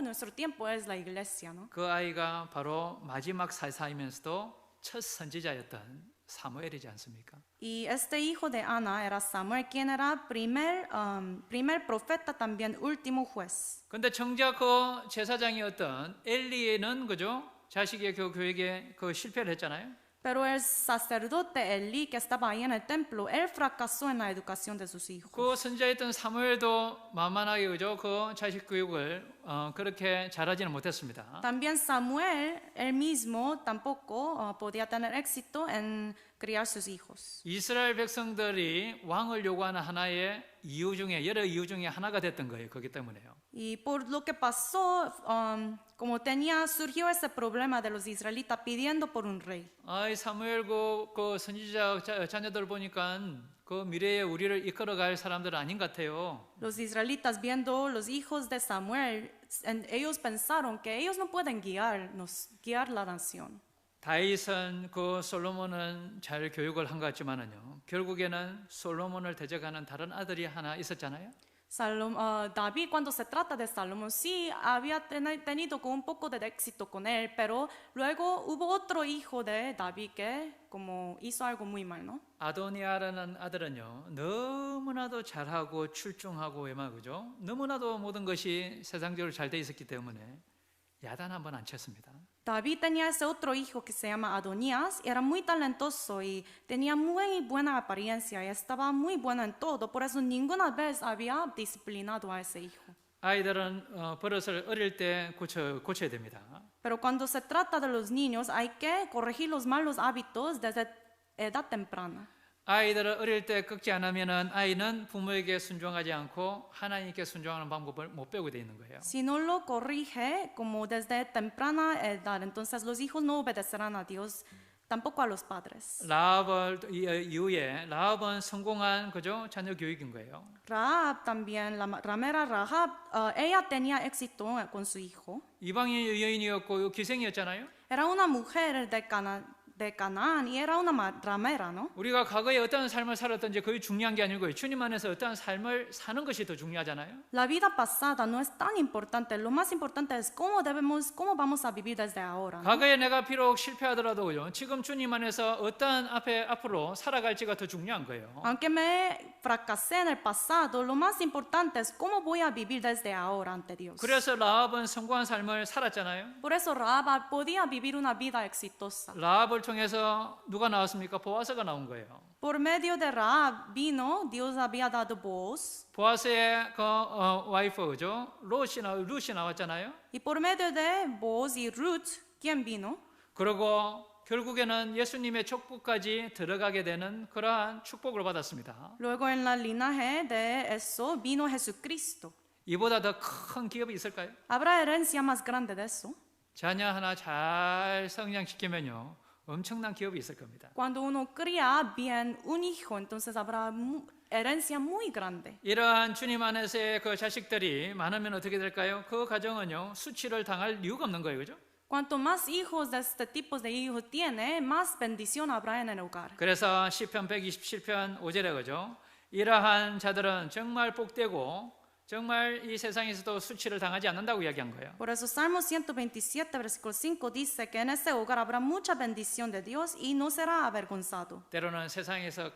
Speaker 2: es la iglesia, ¿no?
Speaker 1: 그 아이가 바로 마지막 사사이면서도 첫 선지자였던 사무엘이지 않습니까?
Speaker 2: Y este hijo de Ana era Samuel, quien era primer profeta, también último juez.
Speaker 1: 근데 정작 그 제사장이었던 엘리는 그죠? 자식의 교육에 그 실패를 했잖아요.
Speaker 2: Pero el sacerdote Elí, que estaba ahí en el templo, él fracasó en la educación de sus hijos.
Speaker 1: 그 선지자였던 사무엘도 만만하게 그죠? 그 자식 교육을 그렇게 잘하지는 못했습니다.
Speaker 2: También Samuel, él mismo, tampoco podía tener éxito en criar sus hijos.
Speaker 1: 이스라엘 백성들이 왕을 요구하는 하나의 이유 중에 여러 이유 중에 하나가 됐던 거예요. 그렇기 때문에요.
Speaker 2: Y por lo que pasó, como surgió ese problema de los israelitas pidiendo por un rey.
Speaker 1: 아이 사무엘 그 선지자 자녀들 보니까 그 미래에 우리를 이끌어갈 사람들은 아닌 것 같아요.
Speaker 2: Los israelitas viendo los hijos de Samuel, ellos pensaron que ellos no pueden guiar la nación.
Speaker 1: 다윗은 그 솔로몬은 잘 교육을 한 것 같지만은요. 결국에는 솔로몬을 대적하는 다른 아들이 하나 있었잖아요.
Speaker 2: David, cuando se trata de Salomón, sí había tenido un poco de éxito con él, pero luego hubo otro hijo de David que como hizo algo muy mal, ¿no?
Speaker 1: 아도니아라는 아들은요 너무나도 잘하고 출중하고 외마그죠. 너무나도 모든 것이 세상적으로 잘 돼 있었기 때문에 야단 한번 안 쳤습니다.
Speaker 2: David tenía ese otro hijo que se llama Adonías, era muy talentoso y tenía muy buena apariencia y estaba muy bueno en todo, por eso ninguna vez había disciplinado a ese hijo.
Speaker 1: 아이들은 버릇을 어릴 때 고쳐야 됩니다.
Speaker 2: Pero cuando se trata de los niños hay que corregir los malos hábitos desde edad temprana.
Speaker 1: 아이들을 어릴 때 꺾지 않으면은 아이는 부모에게 순종하지 않고 하나님께 순종하는 방법을 못 배우게 돼 있는 거예요.
Speaker 2: Si no lo corrige como desde temprana edad, entonces los hijos no obedecerán a Dios, tampoco a los padres.
Speaker 1: 라합을 이후에 라합은 성공한 그죠 자녀 교육인 거예요.
Speaker 2: Rahab también, la ramera Rahab, ella tenía éxito con su hijo.
Speaker 1: 이방인 여인이었고 기생이었잖아요.
Speaker 2: Era una mujer de Canaán y era una ramera, ¿no?
Speaker 1: 우리가 과거에 어떤 삶을 살았던지 그게 중요한 게 아니고요. 주님 안에서 어떤 삶을 사는 것이 더 중요하잖아요.
Speaker 2: La vida pasada no es tan importante. Lo más importante es cómo vamos a vivir desde ahora, ¿no?
Speaker 1: 과거에 내가 비록 실패하더라도요. 지금 주님 안에서 어떤 앞으로 살아갈지가 더 중요한 거예요.
Speaker 2: Aunque me fracasé en el pasado, lo más importante es cómo voy a vivir desde ahora ante Dios.
Speaker 1: 그래서 라합은 성공한 삶을 살았잖아요.
Speaker 2: Por eso Rahab podía vivir una vida exitosa.
Speaker 1: 라합을 통해서 누가 나왔습니까? 보아스가 나온 거예요.
Speaker 2: Por medio de Rahab vino, Dios había dado voz.
Speaker 1: 보아스의 그 와이프죠. 룻이 나왔잖아요.
Speaker 2: Y por medio de Boaz y Ruth, ¿quién vino?
Speaker 1: 그리고 결국에는 예수님의 족보까지 들어가게 되는 그러한 축복을 받았습니다.
Speaker 2: Luego en la linaje de eso vino Jesucristo.
Speaker 1: 이보다 더 큰 기업이 있을까요?
Speaker 2: ¿Habrá herencia más grande de eso?
Speaker 1: 자녀 하나 잘 성장시키면요. 엄청난 기업이 있을 겁니다.
Speaker 2: Cuando uno cría bien un hijo, entonces habrá herencia muy grande.
Speaker 1: 이러한 주님 안에서의 그 자식들이 많으면 어떻게 될까요? 그 가정은요. 수치를 당할 이유가 없는 거예요. 그죠?
Speaker 2: Cuanto más hijos de este tipo de hijos tiene, más bendición habrá en el hogar.
Speaker 1: 그래서 시편 127편 5절에 그죠? 이러한 자들은 정말 복되고 정말 이 세상에서도 수치를 당하지 않는다고 이야기한 거예요.
Speaker 2: Por eso Salmo 127, versículo 5 dice que en ese hogar habrá mucha bendición de Dios y no será avergonzado.
Speaker 1: 때로는 세상에서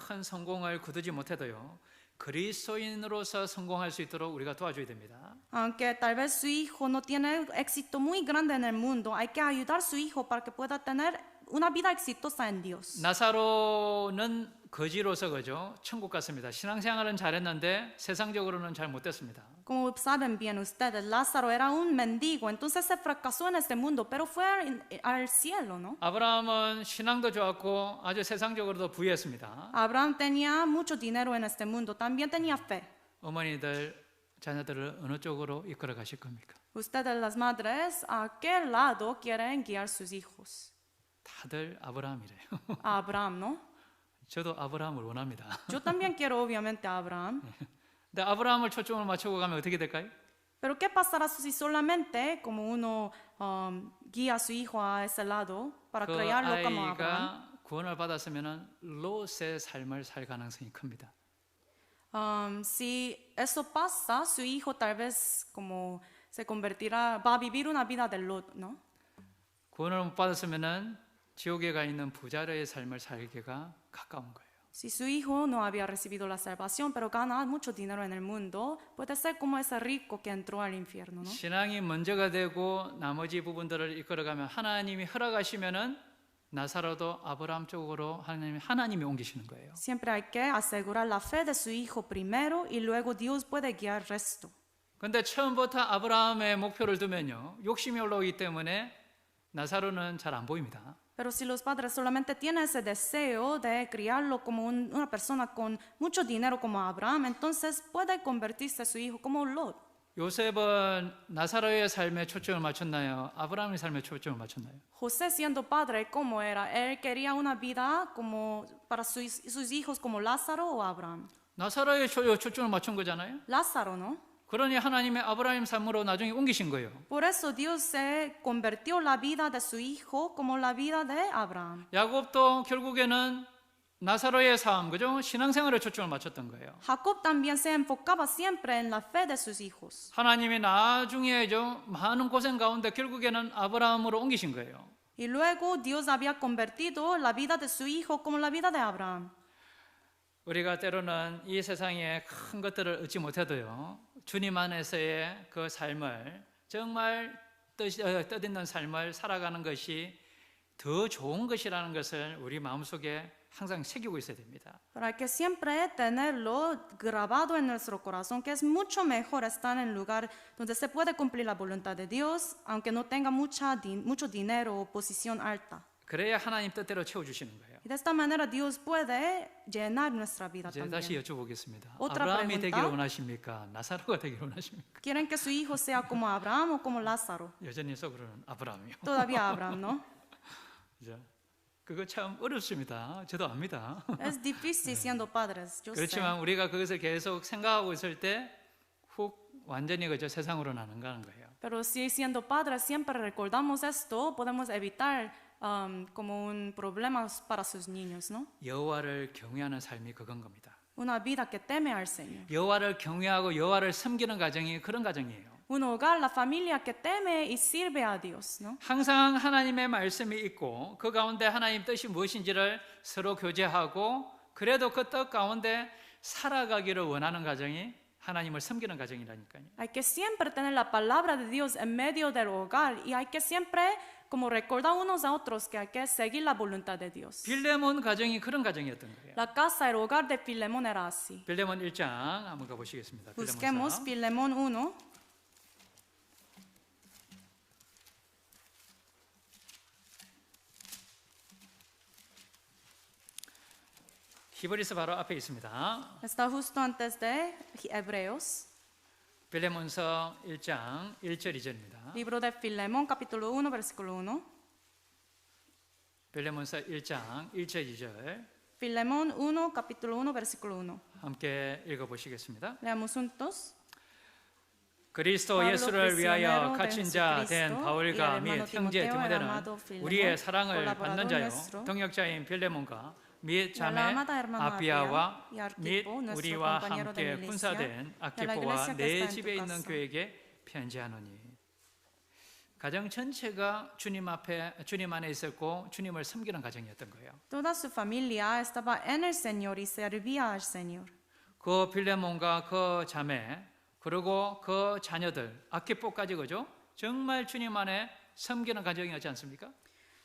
Speaker 1: 큰 성공을 거두지 못해도요. 그리스도인으로서 성공할 수 있도록 우리가 도와줘야 됩니다.
Speaker 2: Aunque tal vez su hijo no tiene éxito muy grande en el mundo, hay que ayudar a su hijo para que pueda tener una vida exitosa en Dios.
Speaker 1: 나사로는 거지로서 그죠? 천국 갔습니다. 신앙생활은 잘했는데 세상적으로는 잘 못됐습니다.
Speaker 2: Como saben bien ustedes, Lázaro era un mendigo, entonces se fracasó en este mundo, pero fue al cielo, ¿no?
Speaker 1: 아브라함은 신앙도 좋았고 아주 세상적으로도 부유했습니다.
Speaker 2: Abraham tenía mucho dinero en este mundo, también tenía fe.
Speaker 1: 어머니들 자녀들을 어느 쪽으로 이끌어 가실 겁니까?
Speaker 2: Ustedes las madres, ¿a qué lado quieren guiar sus hijos?
Speaker 1: 다들 아브라함이래요.
Speaker 2: A Abraham, ¿no?
Speaker 1: 저도 아브라함을 원합니다.
Speaker 2: Yo también quiero obviamente a Abraham.
Speaker 1: 근데 아브라함을 초점을 맞추고 가면 어떻게 될까요?
Speaker 2: Pero ¿qué pasará si solamente como uno guía a su hijo a ese lado para
Speaker 1: 그
Speaker 2: criarlo como Abraham?
Speaker 1: 아이가 구원을 받았으면 롯의 삶을 살 가능성이 큽니다.
Speaker 2: Si eso pasa, su hijo tal vez como se convertirá, va a vivir una vida de Lot, ¿no?
Speaker 1: 구원을 못 받았으면 지옥에 가 있는 부자의 삶을 살기가 가까운 거예요.
Speaker 2: Si su hijo no había recibido la salvación, pero gana mucho dinero en el mundo, puede ser como ese rico que entró al infierno, ¿no?
Speaker 1: 신앙이 먼저가 되고 나머지 부분들을 이끌어가면 하나님이 허락하시면은 나사로도 아브라함 쪽으로 하나님이 옮기시는 거예요.
Speaker 2: Siempre hay que asegurar la fe de su hijo primero y luego Dios puede guiar el resto.
Speaker 1: 근데 처음부터 아브라함의 목표를 두면요, 욕심이 올라오기 때문에 나사로는 잘 안 보입니다.
Speaker 2: Pero si los padres solamente tienen ese deseo de criarlo como una persona con mucho dinero como Abraham, entonces puede convertirse su hijo como Lot.
Speaker 1: 요셉은 나사로의 삶에 초점을 맞췄나요? 아브라함의 삶에 초점을 맞췄나요?
Speaker 2: José siendo padre, ¿cómo era? Él quería una vida como para sus hijos como Lázaro o Abraham.
Speaker 1: 나사로의 초점을 맞춘 거잖아요.
Speaker 2: Lázaro, ¿no?
Speaker 1: 그러니 하나님의 아브라함 삶으로 나중에 옮기신 거예요.
Speaker 2: Por eso Dios se convirtió la vida de su hijo como la vida de Abraham.
Speaker 1: 야곱도 결국에는 나사로의 삶, 그죠? 신앙생활에 초점을 맞췄던 거예요.
Speaker 2: Jacob también se enfocaba siempre en la fe de sus hijos.
Speaker 1: 하나님이 나중에 좀 많은 고생 가운데 결국에는 아브라함으로 옮기신 거예요.
Speaker 2: Y luego Dios había convertido la vida de su hijo como la vida de Abraham.
Speaker 1: 우리가 때로는 이 세상에 큰 것들을 얻지 못해도요, 주님 안에서의 그 삶을 정말 뜻있는 삶을 살아가는 것이 더 좋은 것이라는 것을 우리 마음속에 항상 새기고 있어야 됩니다.
Speaker 2: Pero hay que siempre tenerlo grabado en nuestro corazón, que es mucho mejor estar en un lugar donde se puede cumplir la voluntad de Dios, aunque no tenga mucho dinero o posición alta.
Speaker 1: 그래야 하나님 뜻대로 채워주시는 거예요.
Speaker 2: Y de esta manera Dios puede llenar nuestra vida
Speaker 1: 이제
Speaker 2: también.
Speaker 1: 다시 여쭤보겠습니다.
Speaker 2: Otra
Speaker 1: 아브라함이
Speaker 2: pregunta.
Speaker 1: 되기를 원하십니까? 나사로가 되기를 원하십니까?
Speaker 2: ¿Quieren que su hijo sea como Abraham o como Lázaro?
Speaker 1: 여전히 속으로는 아브라함이요.
Speaker 2: Todavía Abraham, ¿no?
Speaker 1: 그죠? 그거 참 어렵습니다. 저도 압니다.
Speaker 2: Es difícil siendo padres, yo sé.
Speaker 1: 그렇지만 우리가 그것을 계속 생각하고 있을 때 훅 완전히 그저 세상으로 나는 가는 거예요.
Speaker 2: Pero si siendo padres siempre recordamos esto, podemos evitar como un problema para sus niños, ¿no?
Speaker 1: 여호와를 경외하는 삶이 그건 겁니다.
Speaker 2: Una vida que teme al Señor.
Speaker 1: 여호와를 경외하고 여호와를 섬기는 가정이 그런 가정이에요.
Speaker 2: Un hogar, la familia que teme y sirve a Dios, ¿no?
Speaker 1: 항상 하나님의 말씀이 있고 그 가운데 하나님 뜻이 무엇인지를 서로 교제하고 그래도 그 뜻 가운데 살아가기를 원하는 가정이 하나님을 섬기는 가정이라니까요.
Speaker 2: Hay que siempre tener la palabra de Dios en medio del hogar y hay que siempre como recordar unos a otros que hay que seguir la voluntad de Dios.
Speaker 1: 빌레몬 가정이 그런 가정이었던 거예요.
Speaker 2: La casa, el hogar de Filemón era así.
Speaker 1: 빌레몬 1장 한번 가보시겠습니다.
Speaker 2: Busquemos Filemón 1.
Speaker 1: 히브리서 바로 앞에 있습니다.
Speaker 2: Está justo antes de Hebreos.
Speaker 1: 빌레몬서 1장 1절 2절입니다.
Speaker 2: Libro de Filemón, capítulo 1, versículo 1.
Speaker 1: 빌레몬서 1장 1절 2절
Speaker 2: Filemón 1, capítulo 1, versículo 1.
Speaker 1: 함께 읽어보시겠습니다.
Speaker 2: Leamos juntos.
Speaker 1: 그리스도
Speaker 2: Pablo,
Speaker 1: 예수를 위하여
Speaker 2: prisionero de
Speaker 1: 갇힌 자 된
Speaker 2: Jesucristo,
Speaker 1: 바울과
Speaker 2: y el
Speaker 1: 및
Speaker 2: hermano
Speaker 1: 형제
Speaker 2: Timoteo, el
Speaker 1: 디모데는
Speaker 2: amado Filemón,
Speaker 1: 우리의 사랑을
Speaker 2: colaborador
Speaker 1: 받는 자요
Speaker 2: nuestro,
Speaker 1: 동역자인 빌레몬과 및 자매
Speaker 2: la amada hermana
Speaker 1: 아비아와
Speaker 2: Apia, y
Speaker 1: 및
Speaker 2: Arquipo, nuestro
Speaker 1: 우리와
Speaker 2: compañero de
Speaker 1: 함께
Speaker 2: milicia,
Speaker 1: 군사된
Speaker 2: y a la
Speaker 1: 아키포와
Speaker 2: iglesia que
Speaker 1: 내
Speaker 2: está en
Speaker 1: 집에
Speaker 2: tu
Speaker 1: 있는
Speaker 2: casa.
Speaker 1: 교회에게 편지하노니 가정 전체가 주님 안에 있었고 주님을 섬기는 가정이었던 거예요.
Speaker 2: Toda su familia estaba en el Señor y servía al Señor.
Speaker 1: 그 빌레몬과 그 자매 그리고 그 자녀들 아키포까지 그죠? 정말 주님 안에 섬기는 가정이었지 않습니까?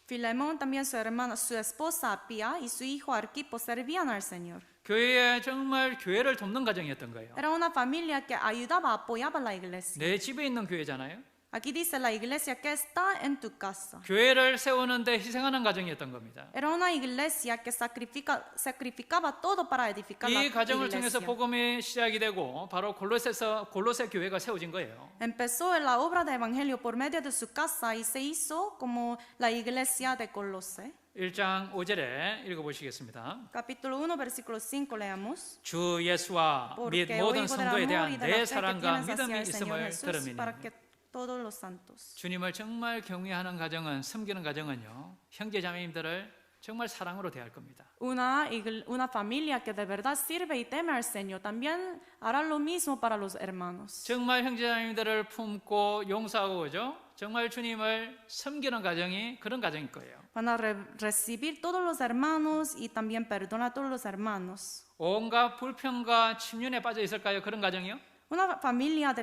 Speaker 2: Filemón también su hermana, su esposa Apia y su hijo Arquipo servían al Señor.
Speaker 1: 교회에 정말 교회를 돕는 가정이었던 거예요.
Speaker 2: Era una familia que ayudaba, apoyaba la iglesia.
Speaker 1: 내 집에 있는 교회잖아요.
Speaker 2: Aquí dice la iglesia que está en tu casa.
Speaker 1: 교회를 세우는데 희생하는 가정이었던 겁니다.
Speaker 2: Era una iglesia que sacrificaba todo para edificar la
Speaker 1: 이 가정을 통해서
Speaker 2: iglesia.
Speaker 1: 복음이 시작이 되고 바로 골로새 교회가 세워진 거예요.
Speaker 2: Empezó la obra de evangelio por medio de su casa y se hizo como la iglesia de Colose.
Speaker 1: 1장 5절에 읽어보시겠습니다.
Speaker 2: Capítulo 1, versículo 5 leamos.
Speaker 1: 주 예수와 및
Speaker 2: Porque
Speaker 1: 모든
Speaker 2: oigo del
Speaker 1: 성도에
Speaker 2: amor y
Speaker 1: 대한
Speaker 2: de la
Speaker 1: 내
Speaker 2: fe que
Speaker 1: 사랑과
Speaker 2: tienes hacia
Speaker 1: 믿음이
Speaker 2: el Señor
Speaker 1: 있음을
Speaker 2: Jesús
Speaker 1: 들음이니
Speaker 2: para que todos los santos.
Speaker 1: 주님을 정말 경외하는 가정은 섬기는 가정은요 형제 자매님들을 정말 사랑으로 대할 겁니다.
Speaker 2: Una familia que de verdad sirve y teme al Señor también hará lo mismo para los hermanos.
Speaker 1: 정말 형제 자매님들을 품고 용서하고 그죠? 정말 주님을 섬기는 가정이 그런 가정일 거예요.
Speaker 2: Van a recibir todos los hermanos y también perdona a todos los hermanos.
Speaker 1: 온갖 불평과 침륜에 빠져 있을까요? 그런 가정이요?
Speaker 2: Una familia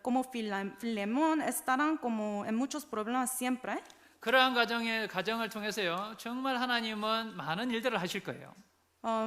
Speaker 2: como Filemón estarán como en muchos problemas siempre.
Speaker 1: 그러한 가정을 통해서요 정말 하나님은 많은 일들을 하실 거예요.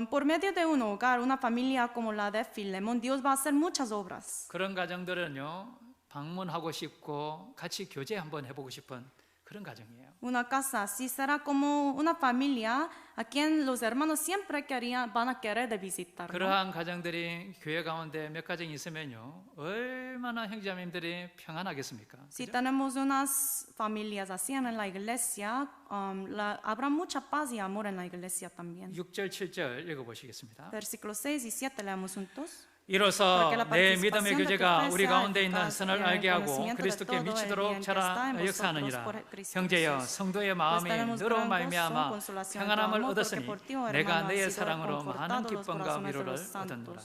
Speaker 2: Por medio de un hogar, una familia como la de Filemón, Dios va a hacer muchas obras.
Speaker 1: 그런 가정들은요 방문하고 싶고 같이 교제 한번 해보고 싶은 그런 가정이에요.
Speaker 2: Una casa así será como una familia a quien los hermanos siempre van a querer de visitar. ¿No?
Speaker 1: 그러한 가정들이 교회 가운데 몇 가정이 있으면요 얼마나 형제자매님들이 평안하겠습니까?
Speaker 2: Si tenemos unas familias así en la iglesia, habrá mucha paz y amor en la iglesia también.
Speaker 1: 6절 7절 읽어보시겠습니다.
Speaker 2: Versículos 6 y 7 leamos juntos.
Speaker 1: 이로써 내 믿음의 교제가 우리 가운데 있는 선을 알게 하고 그리스도께 미치도록 역사하느니라. 형제여 성도의 마음이 너로 말미암아 평안함을 얻었으니 내가 너의 사랑으로 많은 기쁨과 위로를 얻었노라.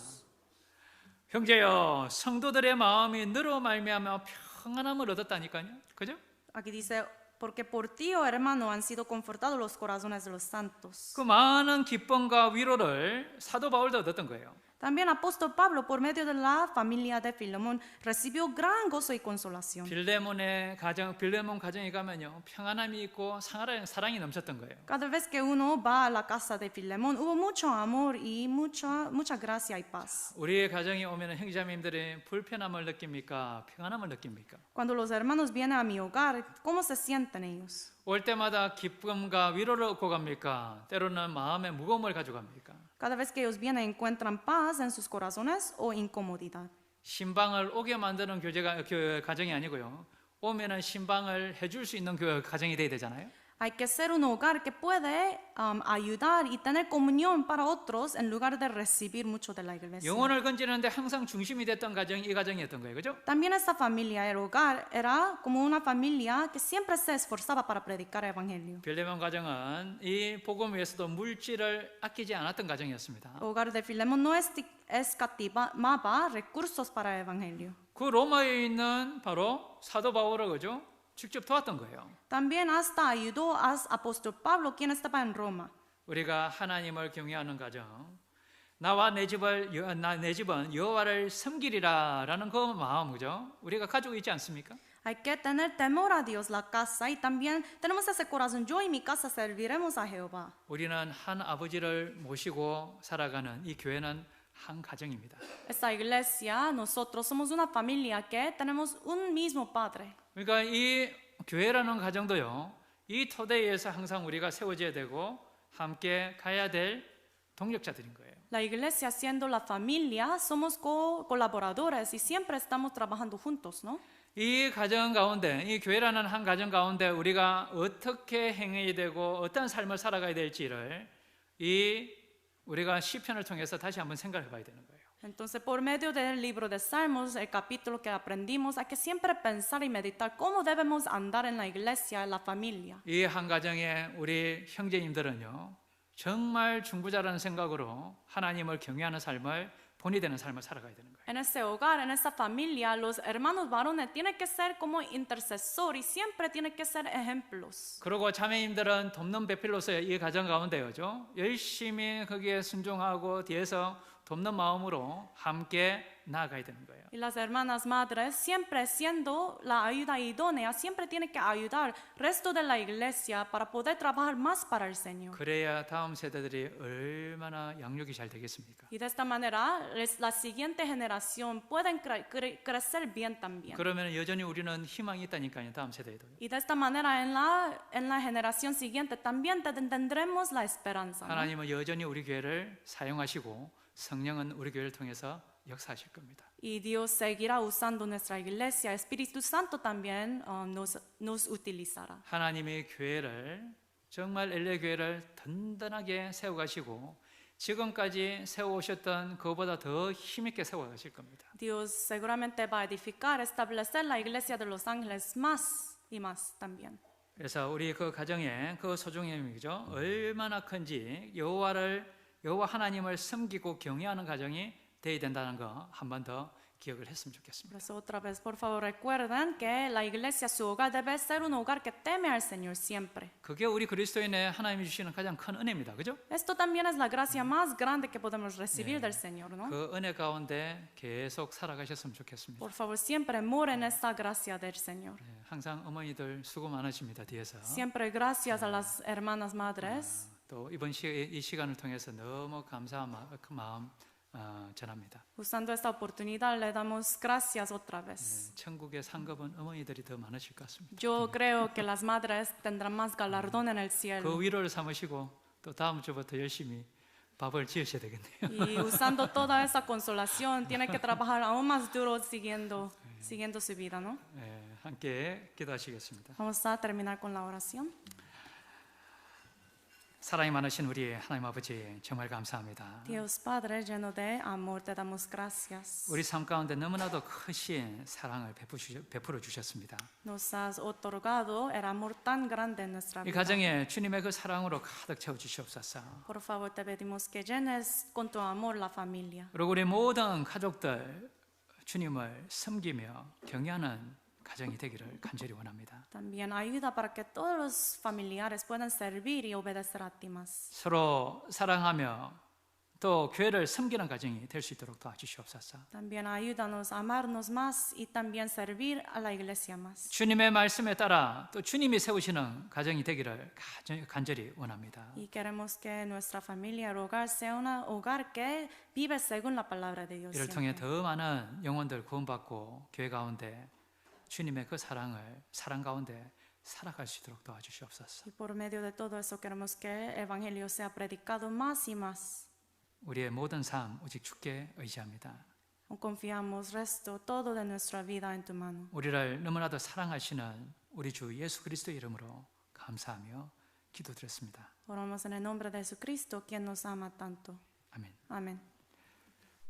Speaker 1: 형제여 성도들의 마음이 너로 말미암아 평안함을 얻었다니까요. 그죠?
Speaker 2: Aquí dice, porque por ti, oh hermano, han sido confortados los corazones de los santos.
Speaker 1: 그 많은 기쁨과 위로를 사도 바울도 얻었던 거예요.
Speaker 2: También apóstol Pablo, por medio de la familia de Filemón, recibió gran gozo y consolación.
Speaker 1: 빌레몬 가정에 가면요 평안함이 있고 사랑이 넘쳤던 거예요.
Speaker 2: Cada vez que uno va a la casa de Filemón, hubo mucho amor y mucha gracia y paz.
Speaker 1: 우리의 가정에 오면 형제자매님들이 불편함을 느낍니까? 평안함을 느낍니까?
Speaker 2: Cuando los hermanos vienen a mi hogar, ¿cómo se sienten ellos?
Speaker 1: 올 때마다 기쁨과 위로를 얻고 갑니까? 때로는 마음의 무거움을 가져갑니까?
Speaker 2: Cada vez que ellos vienen, ¿encuentran paz en sus corazones o incomodidad?
Speaker 1: 신방을 오게 만드는 가정이 아니고요. 오면은 신방을 해줄 수 있는 가정이 돼야 되잖아요.
Speaker 2: Hay que ser un hogar que puede ayudar y tener comunión para otros en lugar de recibir mucho de la iglesia.
Speaker 1: 영혼을 건지는데 항상 중심이 됐던 가정이 이 가정이었던 거예요. 그죠?
Speaker 2: También esta familia, el hogar, era como una familia que siempre se esforzaba para predicar el evangelio.
Speaker 1: 빌레몬 가정은 이 복음 위해서도 물질을 아끼지 않았던 가정이었습니다.
Speaker 2: El hogar de Filemón no escatimaba recursos para el evangelio.
Speaker 1: 그 로마에 있는 바로 사도 바울을 그죠? 직접 도왔던 거예요.
Speaker 2: También hasta ayudó al apóstol Pablo, quien estaba en Roma.
Speaker 1: 우리가 하나님을 경외하는 가정, 내 집은 여호와를 섬기리라라는 그 마음, 그죠? 우리가 가지고 있지 않습니까?
Speaker 2: Hay que tener temor a Dios, la casa, y también tenemos ese corazón. Yo y mi casa serviremos a Jehová.
Speaker 1: 우리는 한 아버지를 모시고 살아가는 이 교회는 한 가정입니다.
Speaker 2: Esta iglesia, nosotros somos una familia que tenemos un mismo padre.
Speaker 1: 그러니까 이 교회라는 가정도요, 이 토대에서 항상 우리가 세워져야 되고 함께 가야 될 동력자들인 거예요.
Speaker 2: La iglesia, siendo la familia, somos colaboradores y siempre estamos trabajando juntos, ¿no?
Speaker 1: 이 가정 가운데, 이 교회라는 한 가정 가운데 우리가 어떻게 행해야 되고 어떤 삶을 살아가야 될지를 우리가 시편을 통해서 다시 한번 생각해 봐야 되는 거예요.
Speaker 2: Entonces, por medio del libro de Salmos, el capítulo que aprendimos, hay que siempre pensar y meditar cómo debemos andar en la iglesia, en la familia.
Speaker 1: 이 한 가정에 우리 형제님들은요, 정말 중부자라는 생각으로 하나님을 경외하는 삶을 본이 되는 삶을 살아가야 되는 거예요.
Speaker 2: En ese hogar, en esa familia, los hermanos varones tienen que ser como intercesor y siempre tienen que ser ejemplos.
Speaker 1: 그리고 자매님들은 돕는 배필로서 이 가정 가운데요죠. 열심히 거기에 순종하고 뒤에서 돕는 마음으로 함께 나아가야 되는 거예요.
Speaker 2: Y las hermanas madres, siempre siendo la ayuda idónea, siempre tienen que ayudar resto de la iglesia para poder trabajar más para el Señor.
Speaker 1: 그래야 다음 세대들이 얼마나 양육이 잘 되겠습니까?
Speaker 2: Y de esta manera, la siguiente generación pueden crecer bien también.
Speaker 1: 그러면 여전히 우리는 희망이 있다니까요. 다음 세대에도.
Speaker 2: Y de esta manera, en la generación siguiente también tendremos la esperanza, ¿no?
Speaker 1: 하나님은 여전히 우리 교회를 사용하시고 성령은 우리 교회를 통해서 역사하실 겁니다.
Speaker 2: Y Dios seguirá usando nuestra iglesia. Espíritu Santo también nos utilizará.
Speaker 1: 하나님의 교회를 정말 엘레 교회를 든든하게 세워가시고 지금까지 세워오셨던 그보다 더 힘있게 세워가실 겁니다.
Speaker 2: Dios seguramente va a edificar, establecer la iglesia de los ángeles más y más también.
Speaker 1: 그래서 우리 그 가정의 그 소중함이죠. 얼마나 큰지 여호와 하나님을 섬기고 경외하는 가정이 되어야 된다는 거 한 번 더 기억을 했으면 좋겠습니다.
Speaker 2: Por eso otra vez, por favor, recuerden que la iglesia, su hogar debe ser un hogar que teme al Señor siempre.
Speaker 1: 그게 우리 그리스도인의 하나님이 주시는 가장 큰 은혜입니다. 그죠?
Speaker 2: Esto también es la gracia más grande que podemos recibir del Señor, ¿no?
Speaker 1: 그 은혜 가운데 계속 살아가셨으면 좋겠습니다.
Speaker 2: Por favor, siempre moren en esta gracia del Señor.
Speaker 1: 항상 어머니들 수고 많으십니다. 뒤에서.
Speaker 2: Siempre gracias a las hermanas madres.
Speaker 1: 또 이번 이 시간을 통해서 너무 감사한 마음 전합니다.
Speaker 2: Usando esta oportunidad le damos gracias otra vez.
Speaker 1: 천국의 상급은 어머니들이 더 많으실 것 같습니다.
Speaker 2: Yo creo que las madres tendrán más galardón en el
Speaker 1: 그
Speaker 2: cielo.
Speaker 1: 위로를 삼으시고 또 다음 주부터 열심히 밥을 지으셔야 되겠네요.
Speaker 2: Y usando toda esa consolación, tiene que trabajar aún más duro siguiendo su vida, ¿no?
Speaker 1: 함께 기도하시겠습니다.
Speaker 2: Vamos a terminar con la oración.
Speaker 1: 사랑이 많으신 우리 하나님 아버지 정말 감사합니다.
Speaker 2: Dios Padre, lleno de amor, te damos gracias.
Speaker 1: 우리 삶 가운데 너무나도 크신 사랑을 베풀어 주셨습니다.
Speaker 2: Nos has otorgado el amor tan grande en nuestra
Speaker 1: 이
Speaker 2: vida.
Speaker 1: 가정에 주님의 그 사랑으로 가득 채워 주시옵소서.
Speaker 2: Por favor, te pedimos que llenes con tu amor la familia.
Speaker 1: 그리고 우리 모든 가족들 주님을 섬기며 경외하는 가정이 되기를 간절히 원합니다.
Speaker 2: También ayuda para que todos los familiares puedan servir y obedecer a ti más.
Speaker 1: 서로 사랑하며 또 교회를 섬기는 가정이 될 수 있도록 도와주시옵소서.
Speaker 2: También ayúdanos a amarnos más y también servir a la iglesia más.
Speaker 1: 주님의 말씀에 따라 또 주님이 세우시는 가정이 되기를 간절히 원합니다.
Speaker 2: Y queremos que nuestra familia, el hogar, sea un hogar que vive según la palabra de Dios.
Speaker 1: 이를 통해
Speaker 2: siempre.
Speaker 1: 더 많은 영혼들 구원받고 교회 가운데 주님의 그 사랑 가운데 살아갈 수 있도록 도와주시옵소서.
Speaker 2: Y por medio de todo eso queremos que el evangelio sea predicado más y más.
Speaker 1: 우리의 모든 삶 오직 주께 의지합니다.
Speaker 2: Confiamos resto todo de nuestra vida en tu mano.
Speaker 1: 우리를 너무나도 사랑하시는 우리 주 예수 그리스도의 이름으로 감사하며 기도드렸습니다.
Speaker 2: Oramos en el nombre de Jesucristo, quien nos ama tanto.
Speaker 1: 아멘.
Speaker 2: Amén.